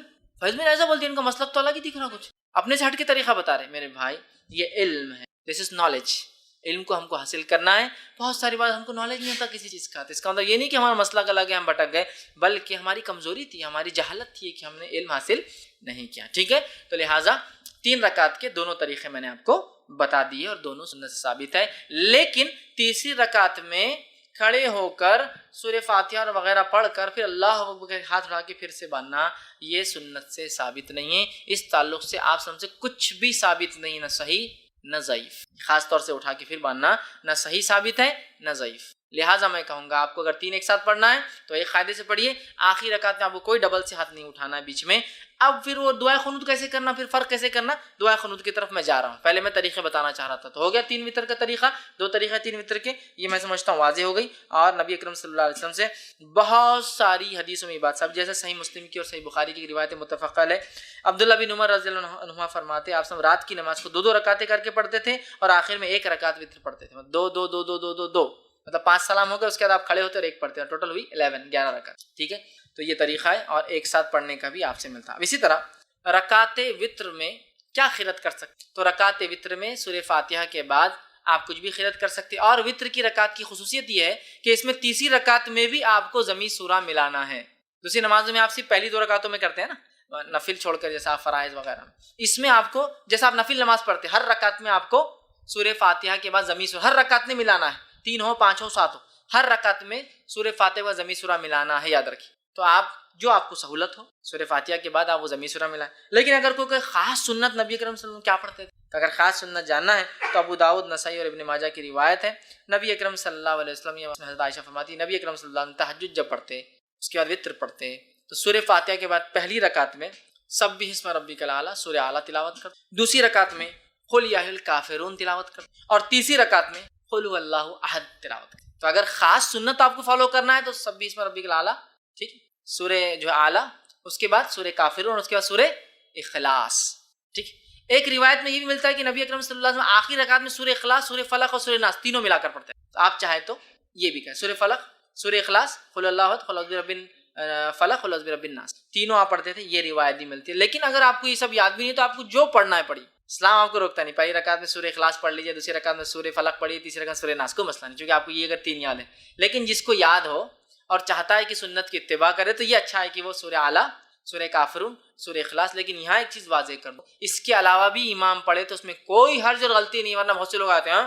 فیض میں ایسا بولتی ہے, ان کا مسلک تو الگ ہی دکھ رہا, کچھ اپنے سے ہٹ کے طریقہ بتا رہے. میرے بھائی یہ علم ہے, دس از نالج. علم کو ہم کو حاصل کرنا ہے. بہت ساری بات ہم کو نالج نہیں ہوتا کسی چیز کا. تو اس کا مطلب یہ نہیں کہ ہمارا مسلک الگ ہے, ہم بھٹک گئے, بلکہ ہماری کمزوری تھی, ہماری جہالت تھی کہ ہم نے علم حاصل نہیں کیا. ٹھیک ہے, تو لہٰذا 3 رکعت کے دونوں طریقے میں نے آپ کو بتا دیے اور دونوں سنت سے ثابت ہے. لیکن تیسری رکعت میں کھڑے ہو کر سورہ فاتحہ اور وغیرہ پڑھ کر پھر اللہ اکبر کے ہاتھ اٹھا کے پھر سے باندھنا, یہ سنت سے ثابت نہیں ہے. اس تعلق سے آپ سب سے کچھ بھی ثابت نہیں, نہ صحیح نہ ضعیف. خاص طور سے اٹھا کے پھر باندھنا نہ صحیح ثابت ہے نہ ضعیف. لہٰذا میں کہوں گا آپ کو اگر 3 ایک ساتھ پڑھنا ہے تو 1 قاعدے سے پڑھیے. آخری رکعت میں آپ کو کوئی ڈبل سے ہاتھ نہیں اٹھانا ہے بیچ میں. اب پھر وہ دعائے قنوت کیسے کرنا, پھر فرق کیسے کرنا, دعائے قنوت کی طرف میں جا رہا ہوں. پہلے میں طریقے بتانا چاہ رہا تھا. تو ہو گیا 3 وطر کا طریقہ, 2 طریقہ 3 وطر کے, یہ میں سمجھتا ہوں واضح ہو گئی. اور نبی اکرم صلی اللہ علیہ وسلم سے بہت ساری حدیثوں میں بات, سب جیسے صحیح مسلم کی اور صحیح بخاری کی روایت متفق علیہ. عبداللہ بن عمر رضی اللہ عنہما فرماتے آپ سب رات کی نماز کو 2 رکعتیں کر کے پڑھتے تھے اور آخر میں 1 رکعت وطر پڑھتے تھے. 2 2 2 2 2 2 مطلب 5 سلام ہو گئے, اس کے بعد آپ کھڑے ہوتے اور 1 پڑھتے ہیں, ٹوٹل ہوئی 11 رکعت. ٹھیک ہے, تو یہ طریقہ ہے اور ایک ساتھ پڑھنے کا بھی آپ سے ملتا. اسی طرح رکعت وطر میں کیا قرات کر سکتے؟ تو رکعت وطر میں سورہ فاتحہ کے بعد آپ کچھ بھی قرات کر سکتے. اور وطر کی رکعت کی خصوصیت یہ ہے کہ اس میں تیسری رکعت میں بھی آپ کو ضمی سورہ ملانا ہے. دوسری نمازوں میں آپ صرف پہلی 2 رکعتوں میں کرتے ہیں نا, نفل چھوڑ کر, جیسا فرائض وغیرہ. اس میں آپ کو جیسا آپ نفل نماز پڑھتے ہر رکعت میں آپ کو سورہ فاتحہ کے بعد ضمی سورہ ہر رکعت میں ملانا ہے. 3 ہو 5 ہو 7 ہو, ہر رکعت میں سورہ فاتحہ و ضمی سورہ ملانا ہے, یاد رکھیے. تو آپ جو آپ کو سہولت ہو سورہ فاتحہ کے بعد آپ وہ ضمی سورہ ملائیں. لیکن اگر کوئی خاص سنت نبی اکرم صلی اللہ علیہ وسلم کیا پڑھتے تھے, تو اگر خاص سنت جاننا ہے تو ابو داؤد, نسائی اور ابن ماجہ کی روایت ہے. نبی اکرم صلی اللہ علیہ وسلم, یہ حضرت عائشہ فرماتی نبی اکرم صلی اللہ علیہ وسلم تہجد جب پڑھتے اس کے بعد وطر پڑھتے تو سورہ فاتحہ کے بعد پہلی رکعت میں سبح اسم ربک الاعلی سورہ اعلیٰ تلاوت کرتے, دوسری رکعت میں قل یا الکافرون تلاوت کرتے, اور تیسری رکعت میں قل هو اللہ احد تلاوت کرتے. تو اگر خاص سنت آپ کو فالو کرنا ہے تو سبح اسم ربک الاعلی, ٹھیک, سورہ جو اعلیٰ, اس کے بعد سورہ کافرون اور اس کے بعد سورہ اخلاص. ٹھیک, ایک روایت میں یہ بھی ملتا ہے کہ نبی اکرم صلی اللہ علیہ وسلم آخری رکعت میں سورہ اخلاص, سورہ فلق اور سورہ ناس تینوں ملا کر پڑھتے ہیں. تو آپ چاہیں تو یہ بھی کہیں سورہ فلق, سورہ اخلاص, قل اللہ احد, قل اعوذ برب فلق اور برب الناس، تینوں آپ پڑھتے تھے، یہ روایت بھی ملتی ہے۔ لیکن اگر آپ کو یہ سب یاد بھی نہیں تو آپ کو جو پڑھنا ہے پڑھی، اسلام آپ کو روکتا نہیں۔ پہلی رکعت میں سورہ اخلاص پڑھ لیجیے، دوسری رکعت میں سورہ فلق پڑھیے، تیسری رکعت سورہ ناس، کو مسئلہ نہیں، چونکہ آپ کو یہ اگر تین یاد ہے۔ لیکن جس کو یاد ہو اور چاہتا ہے کہ سنت کی اتباع کرے تو یہ اچھا ہے کہ وہ سورہ اعلیٰ، سورہ کافرون، سورہ اخلاص۔ لیکن یہاں ایک چیز واضح کر دو، اس کے علاوہ بھی امام پڑھے تو اس میں کوئی حرج اور غلطی نہیں، ورنہ بہت سے لوگ آتے ہیں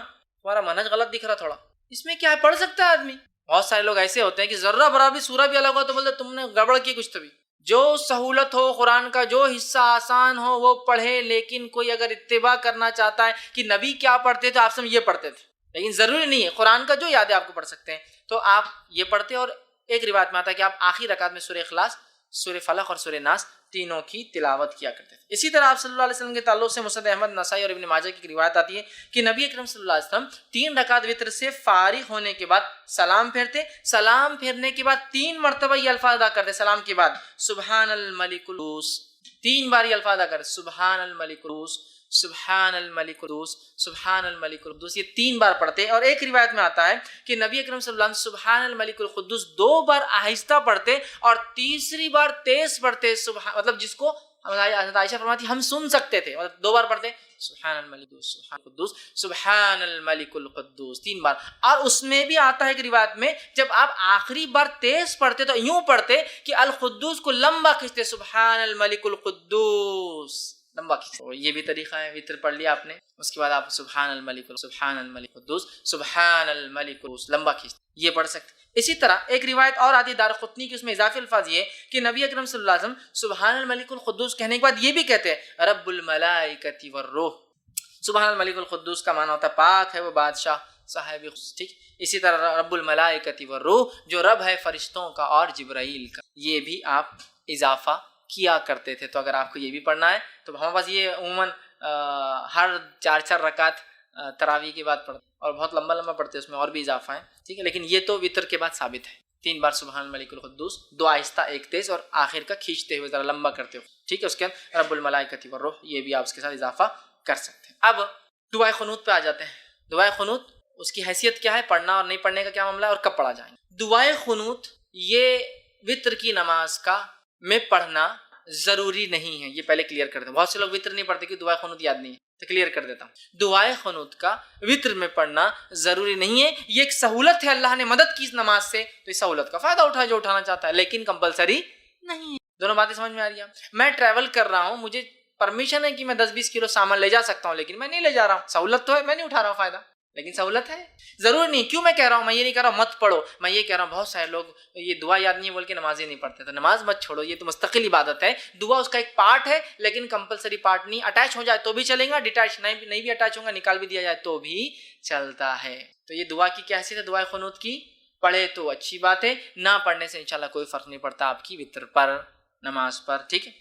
تمہارا منہج غلط دکھ رہا تھوڑا، اس میں کیا ہے، پڑھ سکتا ہے آدمی۔ بہت سارے لوگ ایسے ہوتے ہیں کہ ذرہ برابر سورہ بھی الگ ہو تو بولتے تم نے گڑبڑ کی کچھ، تبھی جو سہولت ہو قرآن کا، جو حصہ آسان ہو وہ پڑھے۔ لیکن کوئی اگر اتباع کرنا چاہتا ہے کہ نبی کیا پڑھتے تھے آپ سب یہ پڑھتے تھے، لیکن ضروری نہیں ہے، قرآن کا جو یاد ہے آپ کو پڑھ سکتے ہیں تو آپ یہ پڑھتے۔ اور ایک روایت میں آتا ہے کہ آپ آخری رکعت میں سورہ اخلاص، سورہ فلق اور سورہ ناس تینوں کی تلاوت کیا کرتے تھے۔ اسی طرح آپ صلی اللہ علیہ وسلم کے تعلق سے مسند احمد، نسائی اور ابن ماجہ کی روایت آتی ہے کہ نبی اکرم صلی اللہ علیہ وسلم 3 رکعت وتر سے فارغ ہونے کے بعد سلام پھیرتے، سلام پھیرنے کے بعد 3 مرتبہ یہ الفاظ ادا کرتے سلام کے بعد، سبحان الملک القدوس، 3 بار یہ الفاظ ادا کرتے، سبحان الملک القدوس، سبحان الملک القدوس، سبحان الملک القدوس، یہ 3 بار پڑھتے ہیں۔ اور ایک روایت میں آتا ہے کہ نبی اکرم صلی اللہ علیہ وسلم سبحان الملک القدوس 2 بار آہستہ پڑھتے اور تیسری بار تیز پڑھتے، مطلب جس کو عائشہ فرماتی ہم سن سکتے تھے، مطلب 2 بار پڑھتے سبحان الملک القدوس، سبحان القدوس، سبحان الملک القدوس 3 بار۔ اور اس میں بھی آتا ہے کہ روایت میں جب آپ آخری بار تیز پڑھتے تو یوں پڑھتے کہ القدوس کو لمبا کھینچتے، سبحان الملک القدوس لمبا کھینچتے۔ یہ بھی طریقہ ہے، وتر پڑھ لیا آپ نے، اس کے بعد آپ سبحان الملک، سبحان الملک القدوس، سبحان الملک القدوس لمبا کھینچتے، یہ پڑھ سکتے۔ اسی طرح ایک روایت اور آتی ہے دارقطنی کی، اس میں اضافی الفاظ یہ کہ نبی اکرم صلی اللہ علیہ وسلم سبحان الملک القدوس کہنے کے بعد یہ بھی کہتے ہیں رب الملائکۃ والروح۔ سبحان الملک القدوس کا معنی ہوتا ہے پاک ہے وہ بادشاہ صاحب، ٹھیک۔ اسی طرح رب الملائکۃ والروح جو رب ہے فرشتوں کا اور جبرائیل کا، یہ بھی آپ اضافہ کیا کرتے تھے۔ تو اگر آپ کو یہ بھی پڑھنا ہے تو ہمارے پاس یہ عموماً ہر 4 رکعت تراویح کے بعد پڑھتے اور بہت لمبا لمبا پڑھتے، اس میں اور بھی اضافہ ہے، ٹھیک ہے۔ لیکن یہ تو وتر کے بعد ثابت ہے، 3 بار سبحان الملک القدوس، 2 آہستہ 1 تیز، اور آخر کا کھینچتے ہوئے ذرا لمبا کرتے ہوئے، ٹھیک ہے۔ اس کے بعد رب الملائکۃ والروح، یہ بھی آپ اس کے ساتھ اضافہ کر سکتے ہیں۔ اب دعائے قنوت پہ آ جاتے ہیں۔ دعائے قنوت اس کی حیثیت کیا ہے، پڑھنا اور نہیں پڑھنے کا کیا معاملہ ہے، اور کب پڑھا جائیں گے۔ دعائے قنوت یہ وتر کی نماز کا میں پڑھنا ضروری نہیں ہے، یہ پہلے کلیئر کر دیں۔ بہت سے لوگ وتر نہیں پڑھتے کہ دعائے قنوت یاد نہیں ہے، تو کلیئر کر دیتا ہوں۔ دعائے قنوت کا وتر میں پڑھنا ضروری نہیں ہے، یہ ایک سہولت ہے، اللہ نے مدد کی اس نماز سے، تو اس سہولت کا فائدہ اٹھائے جو اٹھانا چاہتا ہے، لیکن کمپلسری نہیں ہے۔ دونوں باتیں سمجھ میں آ رہی ہیں؟ میں ٹریول کر رہا ہوں، مجھے پرمیشن ہے کہ میں 10-20 کلو سامان لے جا سکتا ہوں، لیکن میں نہیں لے جا رہا ہوں، سہولت تو ہے، میں نہیں اٹھا رہا ہوں فائدہ، لیکن سہولت ہے، ضرور نہیں۔ کیوں میں کہہ رہا ہوں، میں یہ نہیں کہہ رہا ہوں مت پڑھو، میں یہ کہہ رہا ہوں بہت سارے لوگ یہ دعا یاد نہیں بول کے نماز ہی نہیں پڑھتے، تو نماز مت چھوڑو، یہ تو مستقل عبادت ہے، دعا اس کا ایک پارٹ ہے، لیکن کمپلسری پارٹ نہیں۔ اٹیچ ہو جائے تو بھی چلے گا، ڈیٹیچ نہیں بھی اٹیچ ہوگا، نکال بھی دیا جائے تو بھی چلتا ہے۔ تو یہ دعا کی کیا حیثیت ہے دعائے قنوت کی؟ پڑھے تو اچھی بات ہے، نہ پڑھنے سے انشاءاللہ کوئی فرق نہیں پڑتا آپ کی وتر پر، نماز پر، ٹھیک ہے۔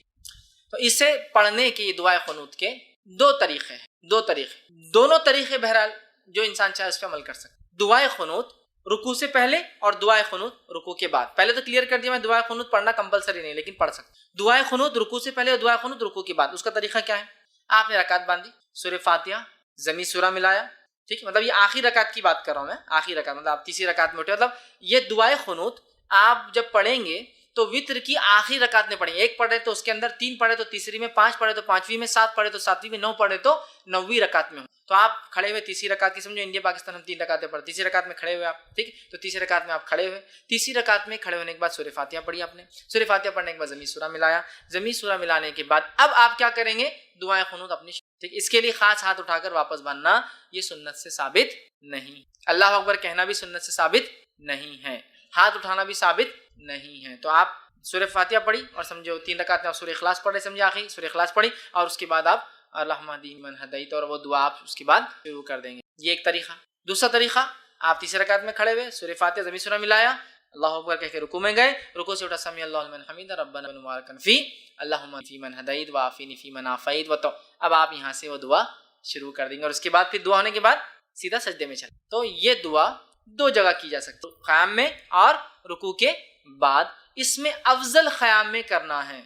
تو اسے پڑھنے کے دعائے قنوت کے 2 طریقے ہیں، 2 طریقے، دونوں طریقے بہرحال جو انسان چاہے اس پہ عمل کر سکتا۔ دعائے قنوت رکوع سے پہلے اور دعائے قنوت رکوع کے بعد۔ پہلے تو کلیئر کر دیا میں، دعائے قنوت پڑھنا کمپلسری نہیں لیکن پڑھ سکتا۔ دعائے قنوت رکوع سے پہلے اور دعائے قنوت رکوع کے بعد، اس کا طریقہ کیا ہے؟ آپ نے رکعت باندھی، سورہ فاتحہ ضمی سورہ ملایا، ٹھیک ہے، مطلب یہ آخری رکعت کی بات کر رہا ہوں میں، آخری رکعت مطلب آپ تیسری رکعت میں اٹھے، مطلب یہ دعائے قنوت آپ جب پڑھیں گے تو وتر کی آخری رکعت میں پڑھیں، 1 پڑھے تو اس کے اندر 3 پڑھے تو تیسری میں، 5 پڑھے تو 5ویں میں، 7 پڑھے تو 7ویں میں، 9 پڑھے تو 9ویں رکعت میں ہوں۔ تو آپ کھڑے ہوئے تیسری رکعت کی، سمجھو انڈیا پاکستان ہم 3 رکعتیں پڑھتے، تیسری رکعت میں کھڑے ہوئے آپ، ٹھیک، تو تیسری رکعت میں آپ کھڑے ہوئے، تیسری رکعت میں کھڑے ہونے کے بعد سورہ فاتحہ پڑھی آپ نے، سورہ فاتحہ پڑھنے کے بعد ضمی سورہ ملایا، ضمی سورہ ملانے کے بعد اب آپ کیا کریں گے؟ دعائے قنوت اپنی، ٹھیک، اس کے لیے خاص ہاتھ اٹھا کر واپس باندھنا یہ سنت سے ثابت نہیں، اللہ اکبر کہنا بھی سنت سے ثابت نہیں ہے، ہاتھ اٹھانا بھی ثابت نہیں ہے۔ تو آپ سورہ فاتحہ پڑھی اور سمجھو 3 رکعت میں آپ سورہ اخلاص پڑھ رہے، سمجھے آخری سورہ اخلاص پڑھی، اور اس کے بعد آپ اللہم اہدنی من ہدیت، اور وہ دعا آپ اس کے بعد شروع کر دیں گے، یہ ایک طریقہ۔ دوسرا طریقہ، آپ تیسری رکعت میں کھڑے ہوئے، سورہ فاتحہ ضمی سورہ ملایا، اللہ اکبر کہہ کے رکوع میں گئے، رکوع سے اٹھا سمی اللہ لمن حمیدہ ربنا مبارکن فی اللہم فی من ہدیت وعافینی فی من عافیت وتو، اب آپ یہاں سے وہ دعا شروع کر دیں گے، اور اس کے بعد پھر دعا ہونے کے بعد سیدھا سجدے میں چلیں۔ تو یہ دعا 2 جگہ کی جا سکتی ہے، قیام میں اور رکوع کے بعد۔ اس میں افضل قیام میں کرنا ہے،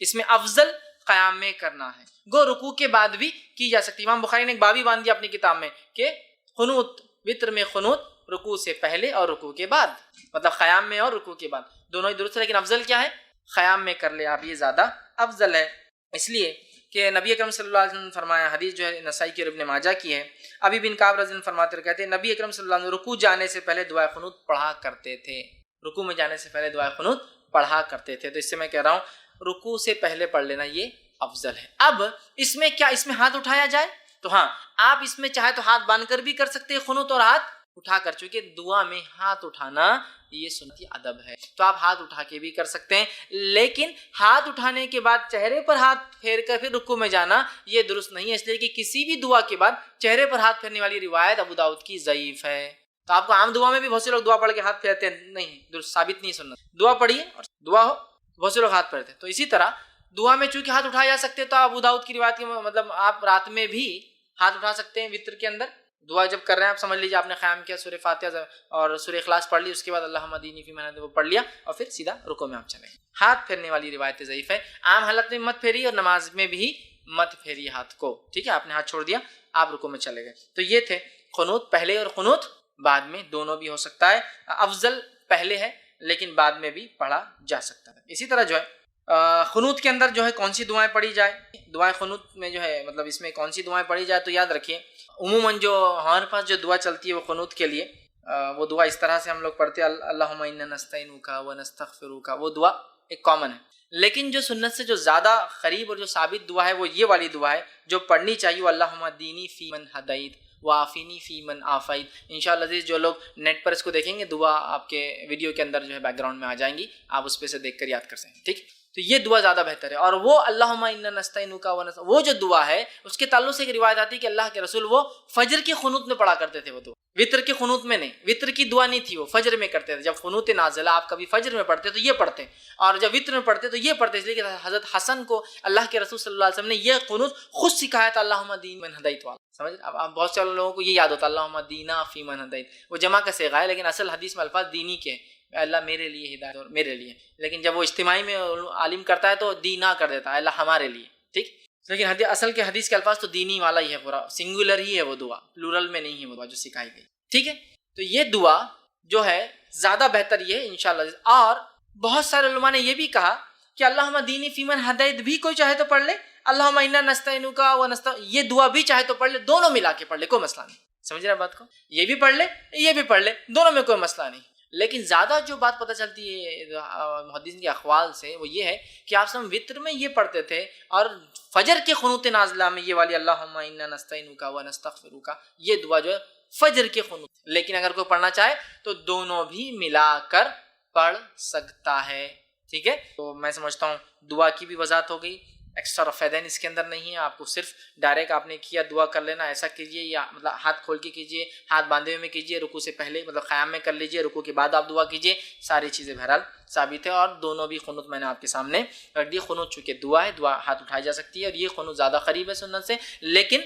اس میں افضل قیام میں کرنا ہے، گو رکوع کے بعد بھی کی جا سکتی۔ امام بخاری نے ایک باب ہی باندھ دیا اپنی کتاب میں کہ قنوت، وتر میں قنوت رکوع سے پہلے اور رکوع کے بعد، مطلب قیام میں اور رکوع کے بعد دونوں ہی درست ہے، لیکن افضل کیا ہے؟ قیام میں کر لے آپ، یہ زیادہ افضل ہے، اس لیے کہ نبی اکرم صلی اللہ علیہ وسلم نے فرمایا، حدیث جو ہے نسائی کی اور ابن ماجہ کی ہے، ابی بن کعب رضی اللہ عنہ فرماتے کہتے ہیں نبی اکرم صلی اللہ علیہ وسلم رکوع جانے سے پہلے دعائے قنوت پڑھا کرتے تھے، رکوع میں جانے سے پہلے دعائے قنوت پڑھا کرتے تھے۔ تو اس سے میں کہہ رہا ہوں رکوع سے پہلے پڑھ لینا یہ افضل ہے۔ اب اس میں کیا، اس میں ہاتھ اٹھایا جائے؟ تو ہاں، آپ اس میں چاہے تو ہاتھ باندھ کر بھی کر سکتے ہیں قنوت اور ہاتھ اٹھا کر، چونکہ دعا میں ہاتھ اٹھانا یہ سنتی ادب ہے، تو آپ ہاتھ اٹھا کے بھی کر سکتے ہیں، لیکن ہاتھ اٹھانے کے بعد چہرے پر ہاتھ پھیر کر پھر رکوع میں جانا یہ درست نہیں ہے، اس لیے کہ کسی بھی دعا کے بعد چہرے پر ہاتھ پھیرنے والی روایت ابو داؤد کی ضعیف ہے۔ تو آپ کو عام دعا میں بھی بہت سے لوگ دعا پڑھ کے ہاتھ پھیرتے ہیں، نہیں، درست ثابت نہیں سنت، دعا پڑھیے اور دعا ہو بہت سے لوگ ہاتھ پھیرتے ہیں۔ تو اسی طرح دعا میں چونکہ ہاتھ اٹھائے جا سکتے ہیں، تو ابو داؤد کی روایت کے مطلب آپ رات میں بھی ہاتھ اٹھا سکتے ہیں، وتر کے اندر دعا جب کر رہے ہیں، آپ سمجھ لیجیے آپ نے قیام کیا، سورہ فاتحہ اور سورہ اخلاص پڑھ لی، اس کے بعد اللہم اہدنی فیمن ہدیت وہ پڑھ لیا، اور پھر سیدھا رکوع میں آپ چلے گئے۔ ہاتھ پھیرنے والی روایت ضعیف ہے، عام حالت میں مت پھیریے اور نماز میں بھی مت پھیریے ہاتھ کو، ٹھیک ہے؟ آپ نے ہاتھ چھوڑ دیا، آپ رکوع میں چلے گئے۔ تو یہ تھے قنوت پہلے اور قنوت بعد میں، دونوں بھی ہو سکتا ہے، افضل پہلے ہے لیکن بعد میں بھی پڑھا جا سکتا ہے۔ اسی طرح جو ہے قنوت کے اندر جو ہے کون سی دعائیں پڑھی جائے، دعائیں قنوت میں جو ہے مطلب اس میں کون سی دعائیں پڑھی جائے، تو یاد رکھیے عموماً جو ہمارے پاس جو دعا چلتی ہے وہ قنوت کے لیے، وہ دعا اس طرح سے ہم لوگ پڑھتے ہیں، اللہم انا نستعینک ونستغفرک، وہ دعا ایک کامن ہے، لیکن جو سنت سے جو زیادہ قریب اور جو ثابت دعا ہے وہ یہ والی دعا ہے جو پڑھنی چاہیے، اللہم اہدنی فیمن ہدیت وعافنی فیمن عافیت۔ انشاءاللہ عزیز جو لوگ نیٹ پر اس کو دیکھیں گے، دعا آپ کے ویڈیو کے اندر جو ہے بیک گراؤنڈ میں آ جائیں گی، آپ اس پہ سے دیکھ کر یاد کر سکیں، ٹھیک؟ تو یہ دعا زیادہ بہتر ہے، اور وہ اللہم انا نستعینک وہ جو دعا ہے اس کے تعلق سے ایک روایت آتی ہے کہ اللہ کے رسول وہ فجر کی قنوت میں پڑھا کرتے تھے، وہ دعا وطر کی قنوت میں نہیں، وطر کی دعا نہیں تھی، وہ فجر میں کرتے تھے۔ جب قنوت نازلہ آپ کبھی فجر میں پڑھتے تو یہ پڑھتے، اور جب وطر میں پڑھتے تو یہ پڑھتے، اس لیے کہ حضرت حسن کو اللہ کے رسول صلی اللہ علیہ وسلم نے یہ قنوت خود سکھایا تھا، اللہم اہدنی من ہدیت والا، سمجھ؟ اب بہت سے لوگوں کو یہ یاد ہوتا ہے اللہم اہدنا فی من ہدیت، وہ جمع کا صیغہ ہے، لیکن اصل حدیث میں الفاظ دینی کے، اللہ میرے لیے ہدایت اور میرے لیے، لیکن جب وہ اجتماعی میں عالم کرتا ہے تو دینا کر دیتا ہے، اللہ ہمارے لیے، ٹھیک؟ لیکن اصل کے حدیث کے الفاظ تو دینی والا ہی ہے، پورا سنگولر ہی ہے وہ دعا، پلورل میں نہیں ہے وہ دعا جو سکھائی گئی، ٹھیک ہے؟ تو یہ دعا جو ہے زیادہ بہتر یہ ہے انشاءاللہ۔ اور بہت سارے علماء نے یہ بھی کہا کہ اللہم اہدنی فیمن ہدیت بھی کوئی چاہے تو پڑھ لے، اللہم انا نستعینک یہ دعا بھی چاہے تو پڑھ لے، دونوں ملا کے پڑھ لے، کوئی مسئلہ نہیں، سمجھ رہے بات کو؟ یہ بھی پڑھ لے یہ بھی پڑھ لے، دونوں میں کوئی مسئلہ نہیں، لیکن زیادہ جو بات پتہ چلتی ہے محدثین کے اقوال سے وہ یہ ہے کہ آپ سب وطر میں یہ پڑھتے تھے، اور فجر کے قنوت نازلہ میں یہ والی اللہم انا نستعینک ونستغفرک یہ دعا جو ہے فجر کے قنوت، لیکن اگر کوئی پڑھنا چاہے تو دونوں بھی ملا کر پڑھ سکتا ہے، ٹھیک ہے؟ تو میں سمجھتا ہوں دعا کی بھی وضاحت ہو گئی، ایکسٹرا فیدین اس کے اندر نہیں ہے، آپ کو صرف ڈائریکٹ آپ نے کیا دعا کر لینا، ایسا کیجئے، یا مطلب ہاتھ کھول کے کیجئے، ہاتھ باندھے ہوئے میں کیجئے، رکوع سے پہلے مطلب قیام میں کر لیجئے، رکوع کے بعد آپ دعا کیجئے، ساری چیزیں بہرحال ثابت ہے، اور دونوں بھی قنوت میں نے آپ کے سامنے رکھ دی۔ قنوت چونکہ دعا ہے، دعا ہاتھ اٹھائی جا سکتی ہے، اور یہ قنوت زیادہ قریب ہے سنت سے، لیکن